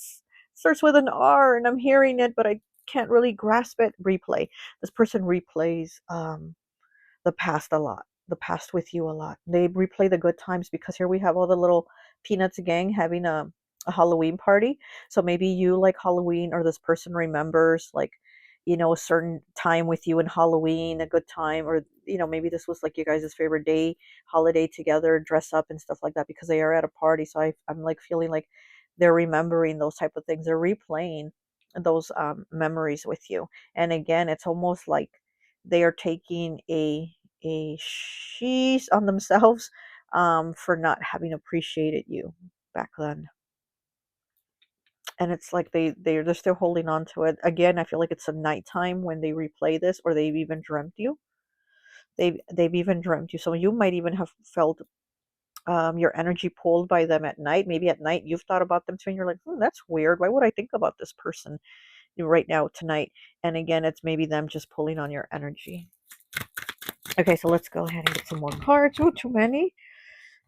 Speaker 1: starts with an R, and I'm hearing it, but I can't really grasp it. Replay. This person replays the past a lot, the past with you a lot. They replay the good times because here we have all the little Peanuts gang having a Halloween party. So maybe you like Halloween, or this person remembers like, a certain time with you in Halloween, a good time, or maybe this was like you guys' favorite day, holiday together, dress up and stuff like that because they are at a party. So I'm like feeling like they're remembering those type of things. They're replaying those memories with you. And again, it's almost like they are taking a sheesh on themselves, for not having appreciated you back then. And it's like they're still holding on to it. Again, I feel like it's a nighttime when they replay this, or they've even dreamt you. They've even dreamt you. So you might even have felt your energy pulled by them at night. Maybe at night you've thought about them too, and you're like, that's weird. Why would I think about this person right now tonight? And again, it's maybe them just pulling on your energy. Okay, so let's go ahead and get some more cards. Oh, too many.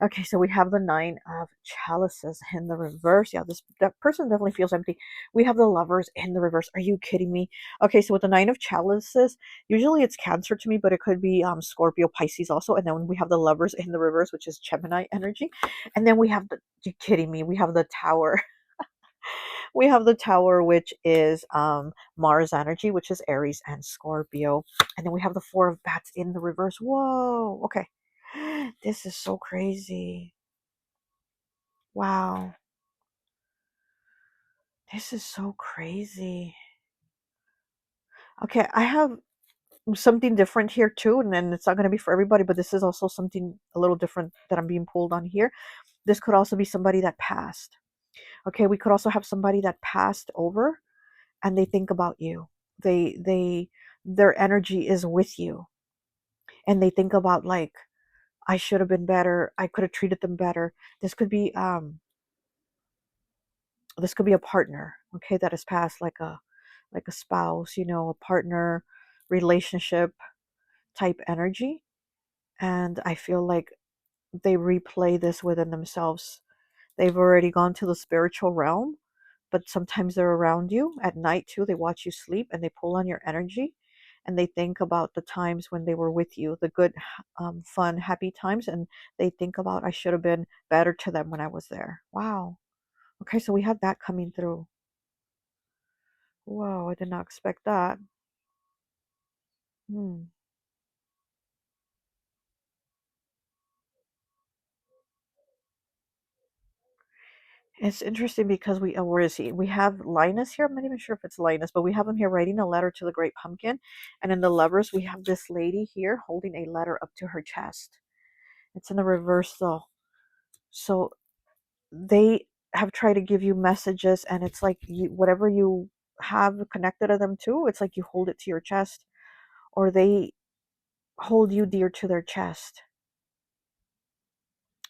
Speaker 1: Okay, so we have the 9 of chalices in the reverse. Yeah, that person definitely feels empty. We have the lovers in the reverse. Are you kidding me? Okay, so with the 9 of chalices, usually it's Cancer to me, but it could be Scorpio, Pisces also. And then we have the lovers in the reverse, which is Gemini energy. And then we have you kidding me? We have the Tower. We have the Tower, which is Mars energy, which is Aries and Scorpio. And then we have the 4 of bats in the reverse. Whoa. Okay. This is so crazy. Wow. This is so crazy. Okay, I have something different here too, and then it's not going to be for everybody, but this is also something a little different that I'm being pulled on here. This could also be somebody that passed. Okay, we could also have somebody that passed over and they think about you. Their energy is with you, and they think about like, I should have been better. I could have treated them better. This could be a partner, okay, that has passed, like a spouse, a partner, relationship type energy. And I feel like they replay this within themselves. They've already gone to the spiritual realm, but sometimes they're around you at night too. They watch you sleep and they pull on your energy, and they think about the times when they were with you, the good, fun, happy times, and they think about, I should have been better to them when I was there. Wow. Okay, so we have that coming through. Whoa, I did not expect that. Hmm. It's interesting because where is he? We have Linus here. I'm not even sure if it's Linus, but we have him here writing a letter to the Great Pumpkin. And in the lovers, we have this lady here holding a letter up to her chest. It's in the reverse though. So they have tried to give you messages, and it's like whatever you have connected to them to, it's like you hold it to your chest, or they hold you dear to their chest.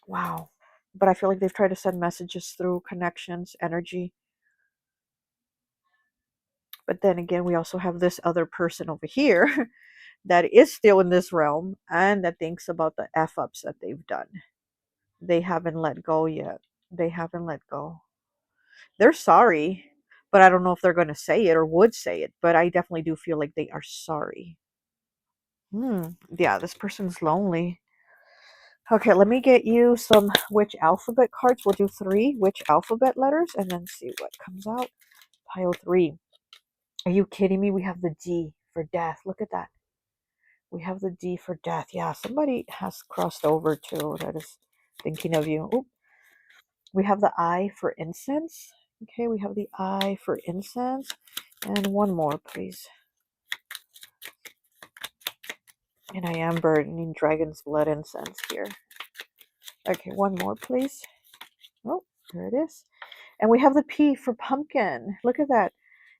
Speaker 1: Wow. But I feel like they've tried to send messages through connections, energy. But then again, we also have this other person over here that is still in this realm and that thinks about the F ups that they've done. They haven't let go yet. They haven't let go. They're sorry, but I don't know if they're going to say it or would say it, but I definitely do feel like they are sorry. Yeah, this person's lonely. Okay, let me get you some which alphabet cards. We'll do 3 which alphabet letters and then see what comes out. Pile 3. Are you kidding me? We have the D for death. Look at that. We have the D for death. Yeah, somebody has crossed over too that is thinking of you. Oop. We have the I for incense. Okay, we have the I for incense. And one more, please. And I am burning dragon's blood incense here. Okay, one more, please. Oh, there it is. And we have the P for pumpkin. Look at that.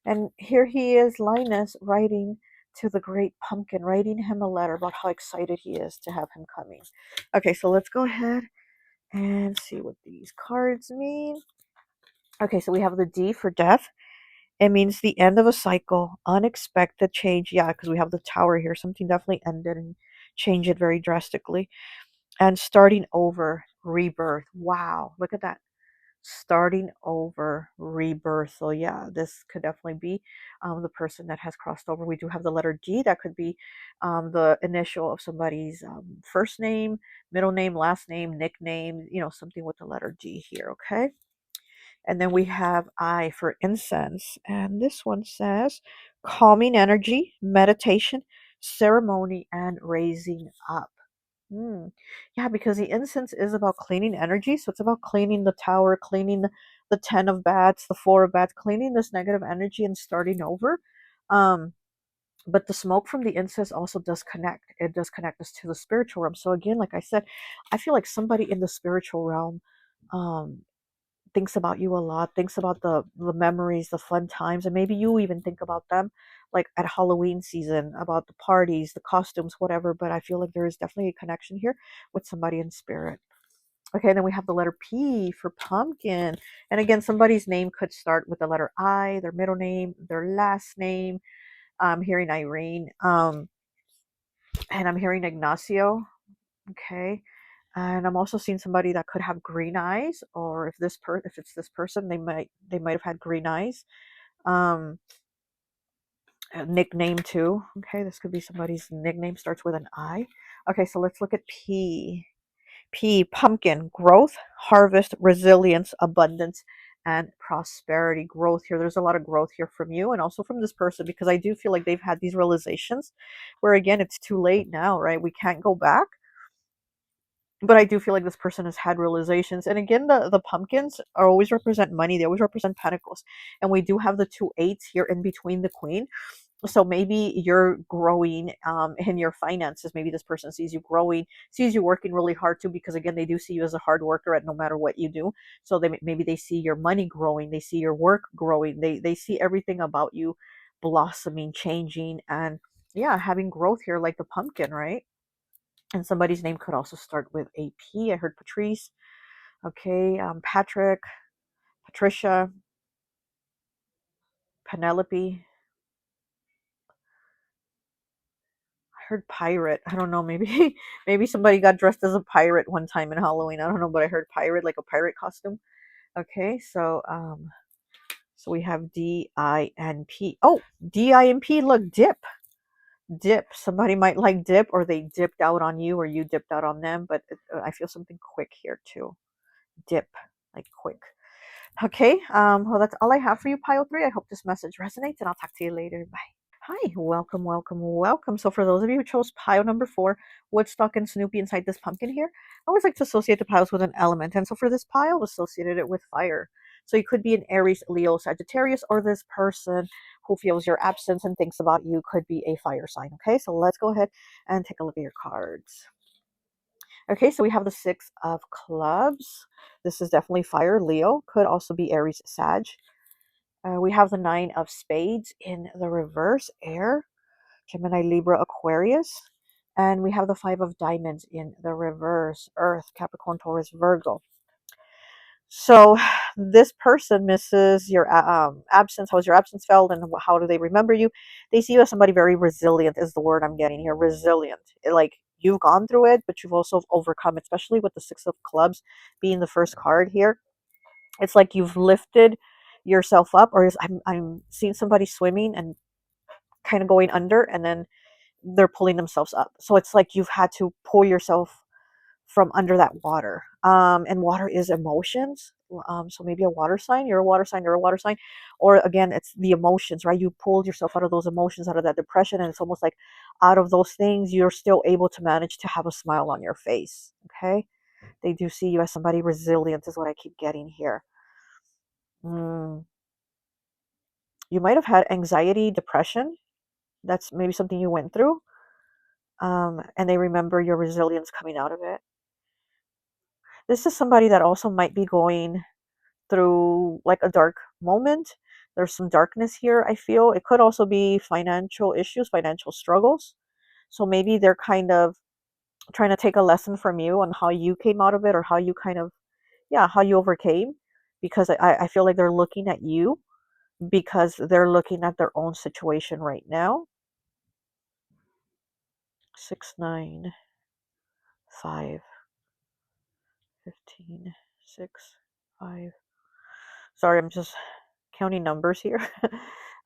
Speaker 1: And here he is, Linus, writing to the great pumpkin, writing him a letter about how excited he is to have him coming. Okay, so let's go ahead and see what these cards mean. Okay, so we have the D for death. It means the end of a cycle, unexpected change. Yeah, because we have the tower here. Something definitely ended and changed it very drastically. And starting over, rebirth. Wow, look at that. Starting over, rebirth. So yeah, this could definitely be the person that has crossed over. We do have the letter G. That could be the initial of somebody's first name, middle name, last name, nickname, something with the letter G here, okay? And then we have I for incense. And this one says calming energy, meditation, ceremony, and raising up. Yeah, because the incense is about cleaning energy. So it's about cleaning the tower, cleaning the 10 of bats, the 4 of bats, cleaning this negative energy and starting over. Um, but the smoke from the incense also does connect. It does connect us to the spiritual realm. So again, like I said, I feel like somebody in the spiritual realm um, thinks about you a lot, thinks about the memories, the fun times, and maybe you even think about them like at Halloween season, about the parties, the costumes, whatever. But I feel like there is definitely a connection here with somebody in spirit. Okay, then we have the letter P for pumpkin. And again, somebody's name could start with the letter I, their middle name, their last name. I'm hearing Irene. And I'm hearing Ignacio. Okay. And I'm also seeing somebody that could have green eyes, or if it's this person, they might have had green eyes. Um, a nickname too. Okay, this could be somebody's nickname starts with an I. Okay, so let's look at P. P, pumpkin, growth, harvest, resilience, abundance, and prosperity. Growth here. There's a lot of growth here from you and also from this person, because I do feel like they've had these realizations where again it's too late now, right? We can't go back, but I do feel like this person has had realizations. And again, the pumpkins are always represent money. They always represent pentacles. And we do have the 2 8s here in between the queen. So maybe you're growing in your finances. Maybe this person sees you growing, sees you working really hard too, because again, they do see you as a hard worker at no matter what you do. So maybe they see your money growing. They see your work growing. They see everything about you blossoming, changing, and yeah, having growth here like the pumpkin, right? And somebody's name could also start with a P. I heard Patrice. Okay, Patrick, Patricia, Penelope. I heard pirate. I don't know. Maybe maybe somebody got dressed as a pirate one time in Halloween. I don't know, but I heard pirate, like a pirate costume. Okay, so we have D I N P. Oh, D I N P. Look, dip, dip. Somebody might like dip, or they dipped out on you, or you dipped out on them. But I feel something quick here too. Dip, like quick. Okay, well, that's all I have for you, Pile 3. I hope this message resonates, and I'll talk to you later. Bye. Hi, welcome, welcome, welcome. So for those of you who chose pile number 4, Woodstock and Snoopy inside this pumpkin here, I always like to associate the piles with an element. And so for this pile, associated it with fire. So you could be an Aries, Leo, Sagittarius, or this person who feels your absence and thinks about you could be a fire sign. Okay, so let's go ahead and take a look at your cards. Okay, so we have the 6 of clubs. This is definitely fire, Leo. Could also be Aries, Sag. We have the 9 of spades in the reverse, air, Gemini, Libra, Aquarius. And we have the 5 of diamonds in the reverse, earth, Capricorn, Taurus, Virgo. So this person misses your absence. How is your absence felt, and how do they remember you? They see you as somebody very resilient is the word I'm getting here. Resilient. Like you've gone through it, but you've also overcome, especially with the 6 of clubs being the first card here. It's like you've lifted yourself up, or I'm seeing somebody swimming and kind of going under, and then they're pulling themselves up. So it's like you've had to pull yourself from under that water. And water is emotions. So maybe a water sign, you're a water sign, you're a water sign. Or again, it's the emotions, right? You pulled yourself out of those emotions, out of that depression. And it's almost like out of those things, you're still able to manage to have a smile on your face. Okay. They do see you as somebody resilient, is what I keep getting here. Mm. You might have had anxiety, depression. That's maybe something you went through. And they remember your resilience coming out of it. This is somebody that also might be going through like a dark moment. There's some darkness here, I feel. It could also be financial issues, financial struggles. So maybe they're kind of trying to take a lesson from you on how you came out of it, or how you kind of, yeah, how you overcame. Because I feel like they're looking at you because they're looking at their own situation right now. 6, 9, 5, 15, 6, 5. Sorry, I'm just counting numbers here.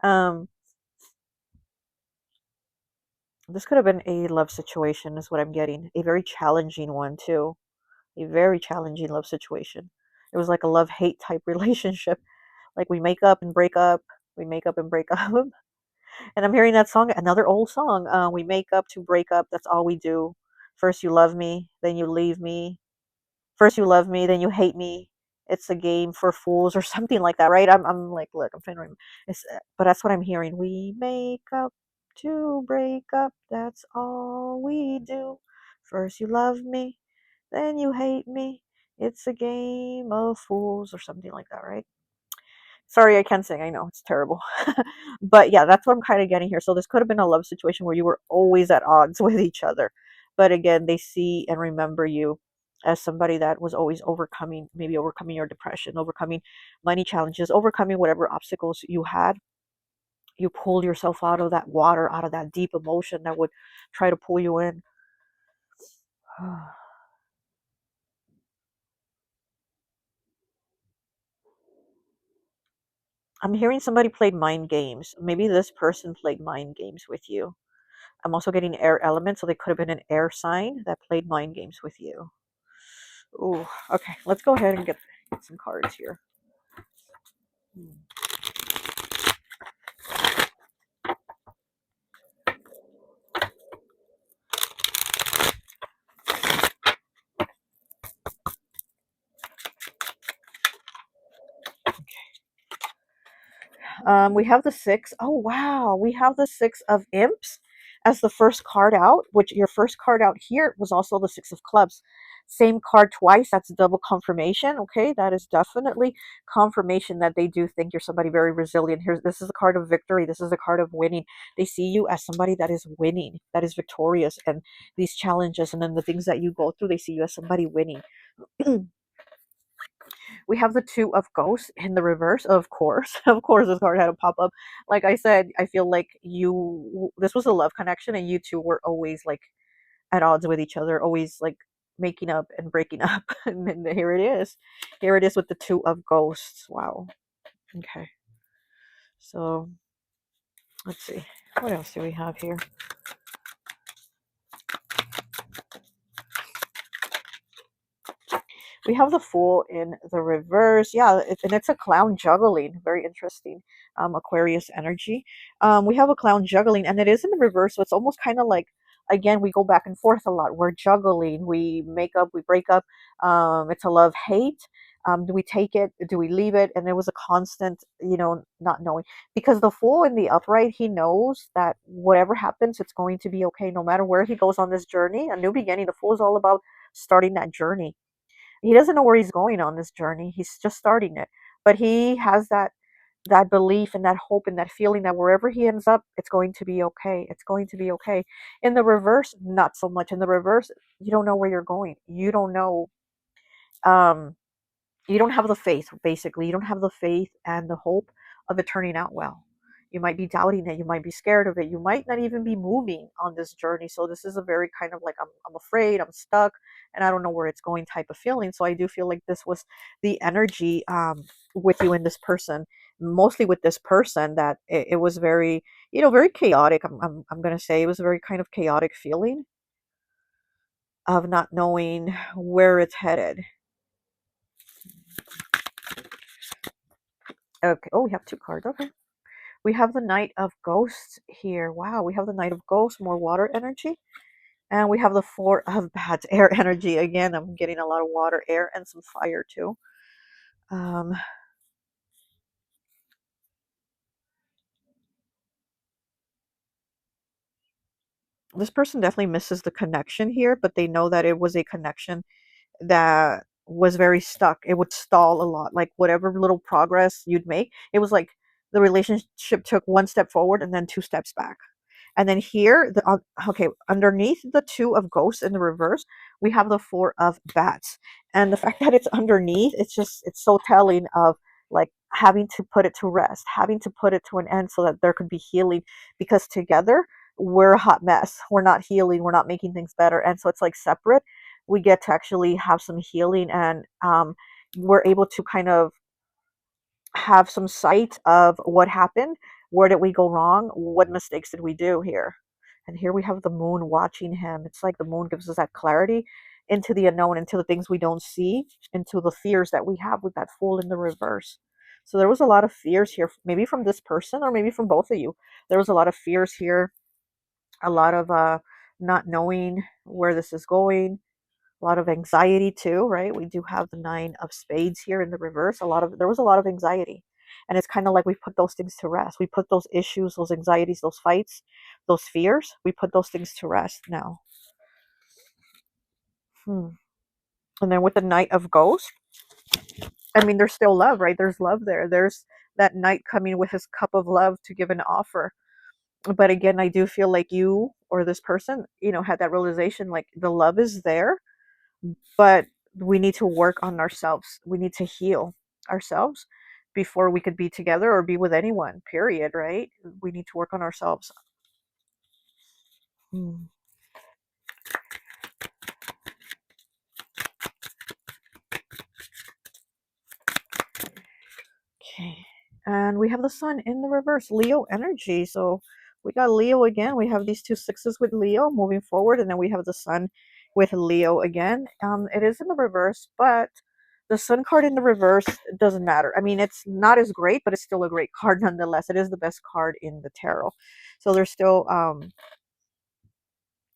Speaker 1: um, this could have been a love situation, is what I'm getting. A very challenging one, too. A very challenging love situation. It was like a love hate type relationship. Like we make up and break up, we make up and break up. And I'm hearing that song, another old song. We make up to break up. That's all we do. First you love me, then you leave me. First you love me, then you hate me. It's a game for fools, or something like that, right? I'm like, look, I'm trying to remember. But that's what I'm hearing. We make up to break up. That's all we do. First you love me, then you hate me. It's a game of fools, or something like that, right? Sorry, I can't sing. I know it's terrible. But yeah, that's what I'm kind of getting here. So this could have been a love situation where you were always at odds with each other. But again, they see and remember you as somebody that was always overcoming, maybe overcoming your depression, overcoming money challenges, overcoming whatever obstacles you had. You pulled yourself out of that water, out of that deep emotion that would try to pull you in. I'm hearing somebody played mind games. Maybe this person played mind games with you. I'm also getting air element, so they could have been an air sign that played mind games with you. Ooh, okay. Let's go ahead and get some cards here. We have the six. Oh wow, we have the six of imps as the first card out. Which your first card out here was also the six of clubs. Same card twice. That's double confirmation. Okay, that is definitely confirmation that they do think you're somebody very resilient. Here's This is a card of victory. This is a card of winning. They see you as somebody that is winning, that is victorious, and these challenges and then the things that you go through. They see you as somebody winning. We have the two of ghosts in the reverse, of course. Of course, this card had to pop up. Like I said, I feel like this was a love connection, and you two were always like at odds with each other, always like making up and breaking up. And then here it is. Here it is with the two of ghosts. Wow. Okay. So let's see. What else do we have here? We have the Fool in the reverse. Yeah, and it's a clown juggling. Very interesting. Aquarius energy. We have a clown juggling, and it is in the reverse, so it's almost kind of like, again, we go back and forth a lot. We're juggling. We make up, we break up. It's a love hate. Do we take it? Do we leave it? And it was a constant, not knowing. Because the Fool in the upright, he knows that whatever happens, it's going to be okay. No matter where he goes on this journey, a new beginning. The Fool is all about starting that journey. He doesn't know where he's going on this journey. He's just starting it. But he has that belief and that hope and that feeling that wherever he ends up, it's going to be okay. It's going to be okay. In the reverse, not so much. In the reverse, you don't know where you're going. You don't know. Um, you don't have the faith. Basically, you don't have the faith and the hope of it turning out well. You might be doubting it. You might be scared of it. You might not even be moving on this journey. So this is a very kind of like, I'm afraid, I'm stuck, and I don't know where it's going type of feeling. So I do feel like this was the energy with you and this person, mostly with this person, that it was very, very chaotic. I'm going to say it was a very kind of chaotic feeling of not knowing where it's headed. Okay. Oh, we have two cards. Okay. We have the Knight of Ghosts here. Wow. We have the Knight of Ghosts, more water energy. And we have the Four of Bats, air energy. Again, I'm getting a lot of water, air, and some fire too. Um, this person definitely misses the connection here, but they know that it was a connection that was very stuck. It would stall a lot. Like whatever little progress you'd make, it was like the relationship took one step forward and then two steps back. And then here, okay, underneath the Two of Ghosts in the reverse, we have the Four of Bats. And the fact that it's underneath, it's so telling of like having to put it to rest, having to put it to an end so that there could be healing. Because together, we're a hot mess. We're not healing. We're not making things better. And so it's like separate. We get to actually have some healing, and we're able to kind of have some sight of what happened. Where did we go wrong? What mistakes did we do here? And here we have the moon watching him. It's like the moon gives us that clarity into the unknown, into the things we don't see, into the fears that we have with that Fool in the reverse. So there was a lot of fears here, maybe from this person or maybe from both of you. There was a lot of fears here, a lot of not knowing where this is going, a lot of anxiety too, right? We do have the Nine of Spades here in the reverse. There was a lot of anxiety. And it's kind of like we put those things to rest. We put those issues, those anxieties, those fights, those fears, we put those things to rest now. And then with the Knight of Ghosts, I mean, there's still love, right? There's love there. There's that knight coming with his cup of love to give an offer. But again, I do feel like you or this person, had that realization, like the love is there, but we need to work on ourselves. We need to heal ourselves before we could be together or be with anyone, period, right? We need to work on ourselves. Hmm. Okay. And we have the sun in the reverse, Leo energy. So we got Leo again. We have these two sixes with Leo moving forward, and then we have the sun with Leo again. It is in the reverse, but the sun card in the reverse doesn't matter. I mean, it's not as great, but it's still a great card nonetheless. It is the best card in the tarot. So there's still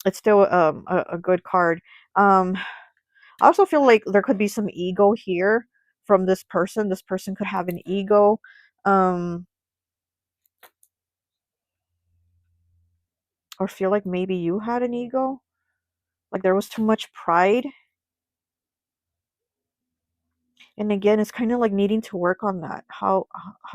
Speaker 1: it's still a good card. I also feel like there could be some ego here from this person. This person could have an ego. Um, or feel like maybe you had an ego, like there was too much pride. And again, it's kind of like needing to work on that. How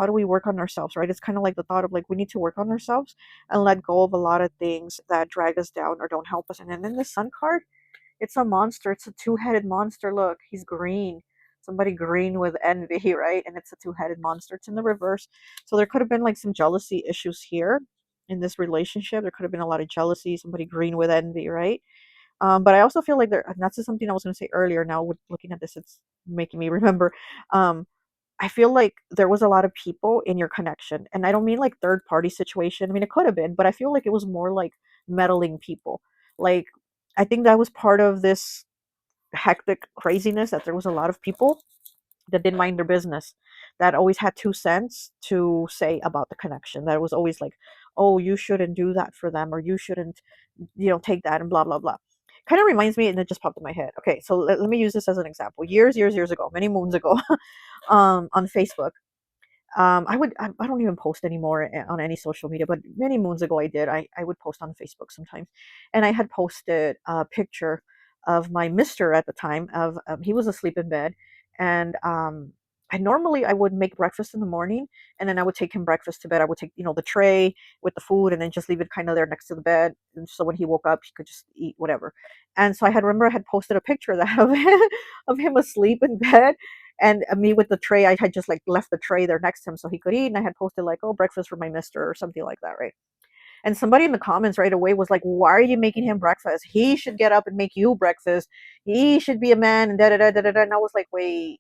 Speaker 1: do we work on ourselves, right? It's kind of like the thought of like we need to work on ourselves and let go of a lot of things that drag us down or don't help us. And then in the sun card, it's a monster. It's a two-headed monster. Look, he's green. Somebody green with envy, right? And it's a two-headed monster. It's in the reverse. So there could have been like some jealousy issues here in this relationship. There could have been a lot of jealousy, somebody green with envy, right? But I also feel like there, and that's just something I was going to say earlier. Now, with looking at this, it's making me remember. Um, I feel like there was a lot of people in your connection, and I don't mean like third party situation. I mean, it could have been, but I feel like it was more like meddling people. Like, I think that was part of this hectic craziness, that there was a lot of people that didn't mind their business, that always had 2 cents to say about the connection. That was always like, oh, you shouldn't do that for them, or you shouldn't, take that, and blah blah blah. Kind of reminds me, and it just popped in my head. Okay, so let me use this as an example. Years ago, many moons ago, on Facebook, I don't even post anymore on any social media, but many moons ago I did. I would post on Facebook sometimes, and I had posted a picture of my Mister at the time. Of He was asleep in bed, and I would make breakfast in the morning, and then I would take him breakfast to bed. I would take the tray with the food, and then just leave it kind of there next to the bed, and so when he woke up, he could just eat whatever. And so I had posted a picture of that of him asleep in bed, And me with the tray, I had just like left the tray there next to him so he could eat, and I had posted like, "Oh, breakfast for my mister," or something like that, right? And somebody in the comments right away was like, "Why are you making him breakfast? He should get up and make you breakfast. He should be a man." And da da da da da. And I was like, "Wait,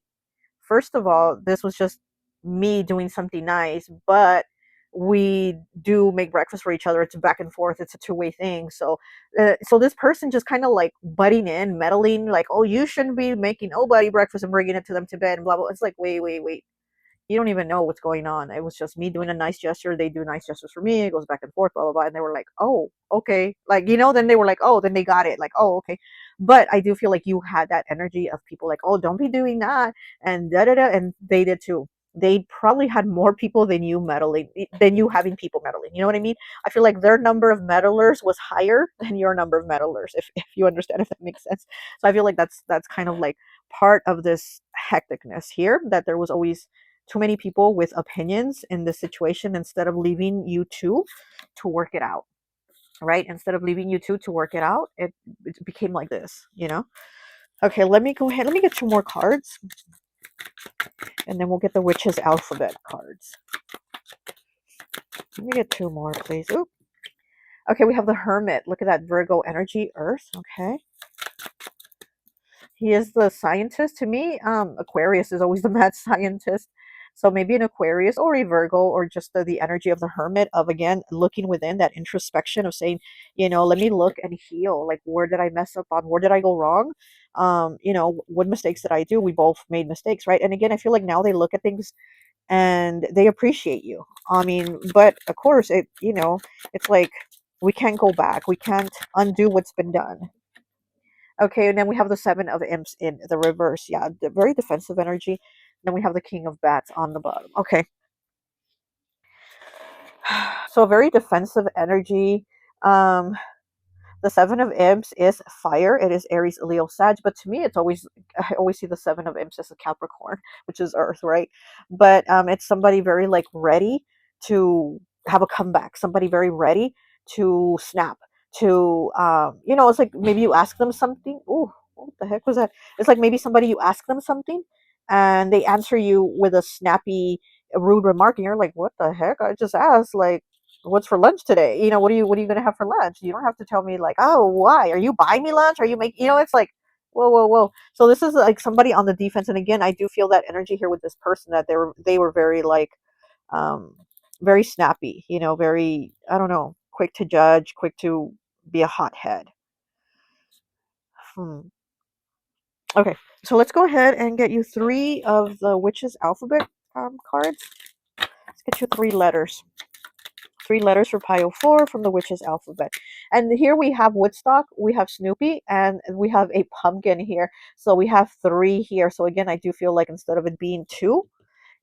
Speaker 1: first of all, this was just me doing something nice, but we do make breakfast for each other. It's back and forth. It's a two-way thing." So this person just kind of like butting in, meddling, like, "Oh, you shouldn't be making nobody breakfast and bringing it to them to bed," and blah blah. It's like, wait, wait, wait. You don't even know what's going on. It was just me doing a nice gesture. They do nice gestures for me. It goes back and forth, blah, blah, blah. And they were like, "Oh, okay." Like, then they were like, "Oh," then they got it. Like, "Oh, okay." But I do feel like you had that energy of people like, "Oh, don't be doing that." And da da da. And they did too. They probably had more people than you meddling, than you having people meddling. You know what I mean? I feel like their number of meddlers was higher than your number of meddlers, if you understand, if that makes sense. So I feel like that's kind of like part of this hecticness here, that there was always too many people with opinions in this situation instead of leaving you two to work it out, right? Instead of leaving you two to work it out, it became like this. Okay, let me go ahead. Let me get two more cards, and then we'll get the witch's alphabet cards. Let me get two more, please. Oop. Okay, we have the hermit. Look at that Virgo energy, earth. Okay. He is the scientist. To me, Aquarius is always the mad scientist. So maybe an Aquarius or a Virgo, or just the energy of the hermit, of again looking within, that introspection of saying, let me look and heal. Like, where did I mess up on? Where did I go wrong? What mistakes did I do? We both made mistakes, right? And again, I feel like now they look at things and they appreciate you. I mean, but of course, it's like we can't go back. We can't undo what's been done. Okay, and then we have the Seven of Imps in the reverse. Yeah, very defensive energy. Then we have the King of Bats on the bottom. Okay. So very defensive energy. Um, the Seven of Imps is fire. It is Aries, Leo, Sag. But to me, I always see the Seven of Imps as a Capricorn, which is Earth, right? But it's somebody very like ready to have a comeback. Somebody very ready to snap. It's like maybe you ask them something. Oh, what the heck was that? It's like maybe somebody, you ask them something, and they answer you with a snappy, rude remark, and you're like, "What the heck? I just asked, like, what's for lunch today? What are you gonna have for lunch? You don't have to tell me like, oh, why? Are you buying me lunch? Are you making, it's like, whoa, whoa, whoa." So this is like somebody on the defense. And again, I do feel that energy here with this person, that they were very like, um very snappy, very, I don't know, quick to judge, quick to be a hothead. Hmm. Okay, so let's go ahead and get you three of the witch's alphabet cards. Let's get you three letters. Three letters for pile 4 from the witch's alphabet. And here we have Woodstock, we have Snoopy, and we have a pumpkin here. So we have three here. So again, I do feel like instead of it being two,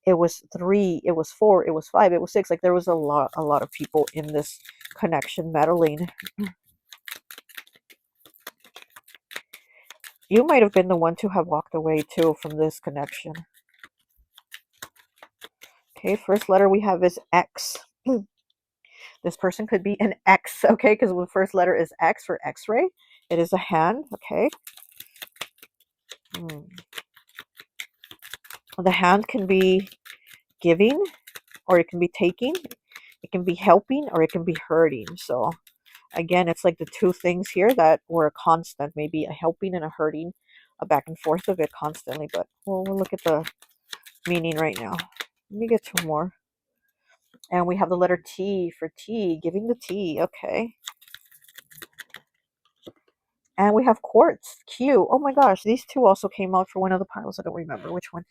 Speaker 1: it was three, it was four, it was five, it was six. Like there was a lot of people in this connection meddling. You might have been the one to have walked away too from this connection. Okay, first letter we have is X. This person could be an X, okay, because the first letter is X for X-ray. It is a hand, okay. Hmm. The hand can be giving, or it can be taking. It can be helping, or it can be hurting. So again, it's like the two things here that were a constant, maybe a helping and a hurting, a back and forth of it constantly. But we'll look at the meaning right now. Let me get two more. And we have the letter T for tea, giving the tea. Okay. And we have quartz, Q. Oh my gosh, these two also came out for one of the piles. I don't remember which one.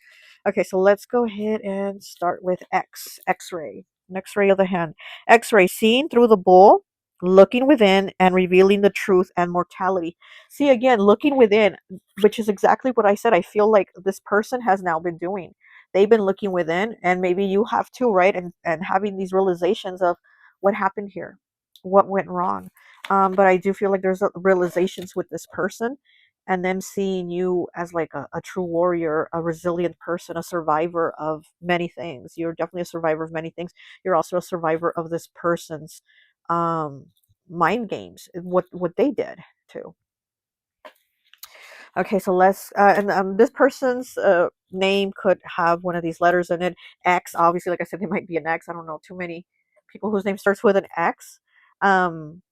Speaker 1: Okay, so let's go ahead and start with X, X-ray. X-ray of the hand. X-ray, seeing through the bowl, looking within, and revealing the truth and mortality. See, again, looking within, which is exactly what I said. I feel like this person has now been doing. They've been looking within, and maybe you have too, right? And having these realizations of what happened here, what went wrong. But I do feel like there's realizations with this person, and them seeing you as like a true warrior, a resilient person, a survivor of many things. You're definitely a survivor of many things. You're also a survivor of this person's um, mind games, what they did too. Okay, so let's and this person's name could have one of these letters in it. X, obviously, like I said, they might be an X. I don't know too many people whose name starts with an X. Um,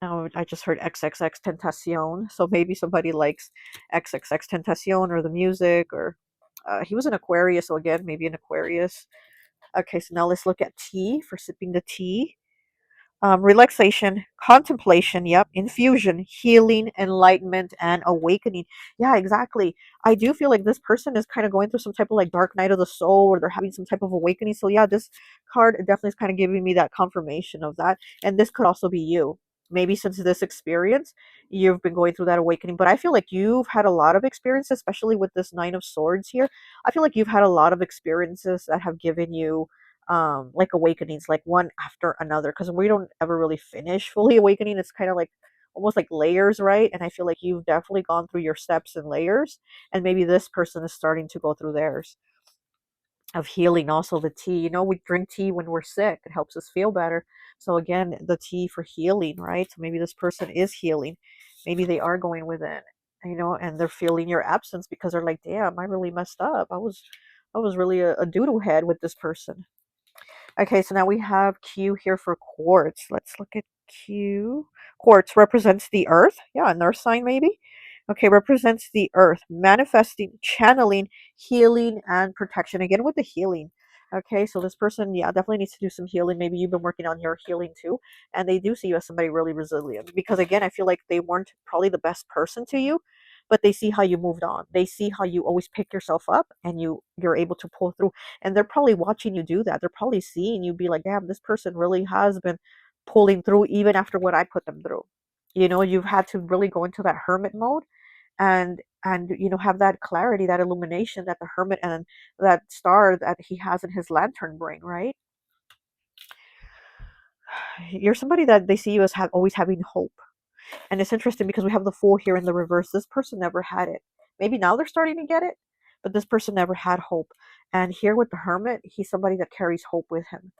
Speaker 1: Now I just heard XXX Tentacion, so maybe somebody likes XXX Tentacion or the music, or he was an Aquarius, so again, maybe an Aquarius. Okay, so now let's look at T for sipping the tea. Relaxation, contemplation, yep, infusion, healing, enlightenment, and awakening. Yeah, exactly. I do feel like this person is kind of going through some type of like dark night of the soul, or they're having some type of awakening. So yeah, this card definitely is kind of giving me that confirmation of that. And this could also be you. Maybe since this experience, you've been going through that awakening. But I feel like you've had a lot of experiences, especially with this Nine of Swords here. I feel like you've had a lot of experiences that have given you like awakenings, like one after another, because we don't ever really finish fully awakening. It's kind of like almost like layers, right? And I feel like you've definitely gone through your steps and layers, and maybe this person is starting to go through theirs of healing. Also the tea, we drink tea when we're sick, it helps us feel better. So again, the tea for healing, right? So maybe this person is healing, maybe they are going within, and they're feeling your absence because they're like, damn, I really messed up. I was really a doodle head with this person. Okay, so now we have Q here for quartz. Let's look at Q. Quartz represents the earth. Yeah, an earth sign maybe. Okay, represents the earth, manifesting, channeling, healing, and protection. Again with the healing. Okay, so this person, yeah, definitely needs to do some healing. Maybe you've been working on your healing too. And they do see you as somebody really resilient. Because again, I feel like they weren't probably the best person to you, but they see how you moved on. They see how you always pick yourself up and you're able to pull through, and they're probably watching you do that. They're probably seeing you be like, damn, this person really has been pulling through even after what I put them through. You've had to really go into that hermit mode, and have that clarity, that illumination that the hermit and that star that he has in his lantern bring, right? You're somebody that they see you as always having hope. And it's interesting because we have the Fool here in the reverse. This person never had it. Maybe now they're starting to get it, but this person never had hope. And here with the Hermit, he's somebody that carries hope with him.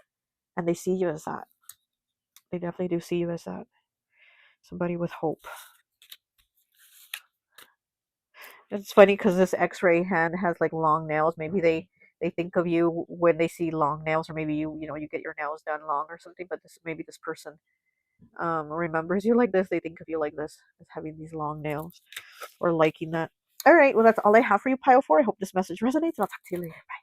Speaker 1: And they see you as that. They definitely do see you as that. Somebody with hope. It's funny because this X-ray hand has like long nails. Maybe they think of you when they see long nails, or maybe you get your nails done long or something. But maybe this person remembers you like this. They think of you like this, as having these long nails, or liking that. All right, well, that's all I have for you, Pile 4. I hope this message resonates, and I'll talk to you later. Bye.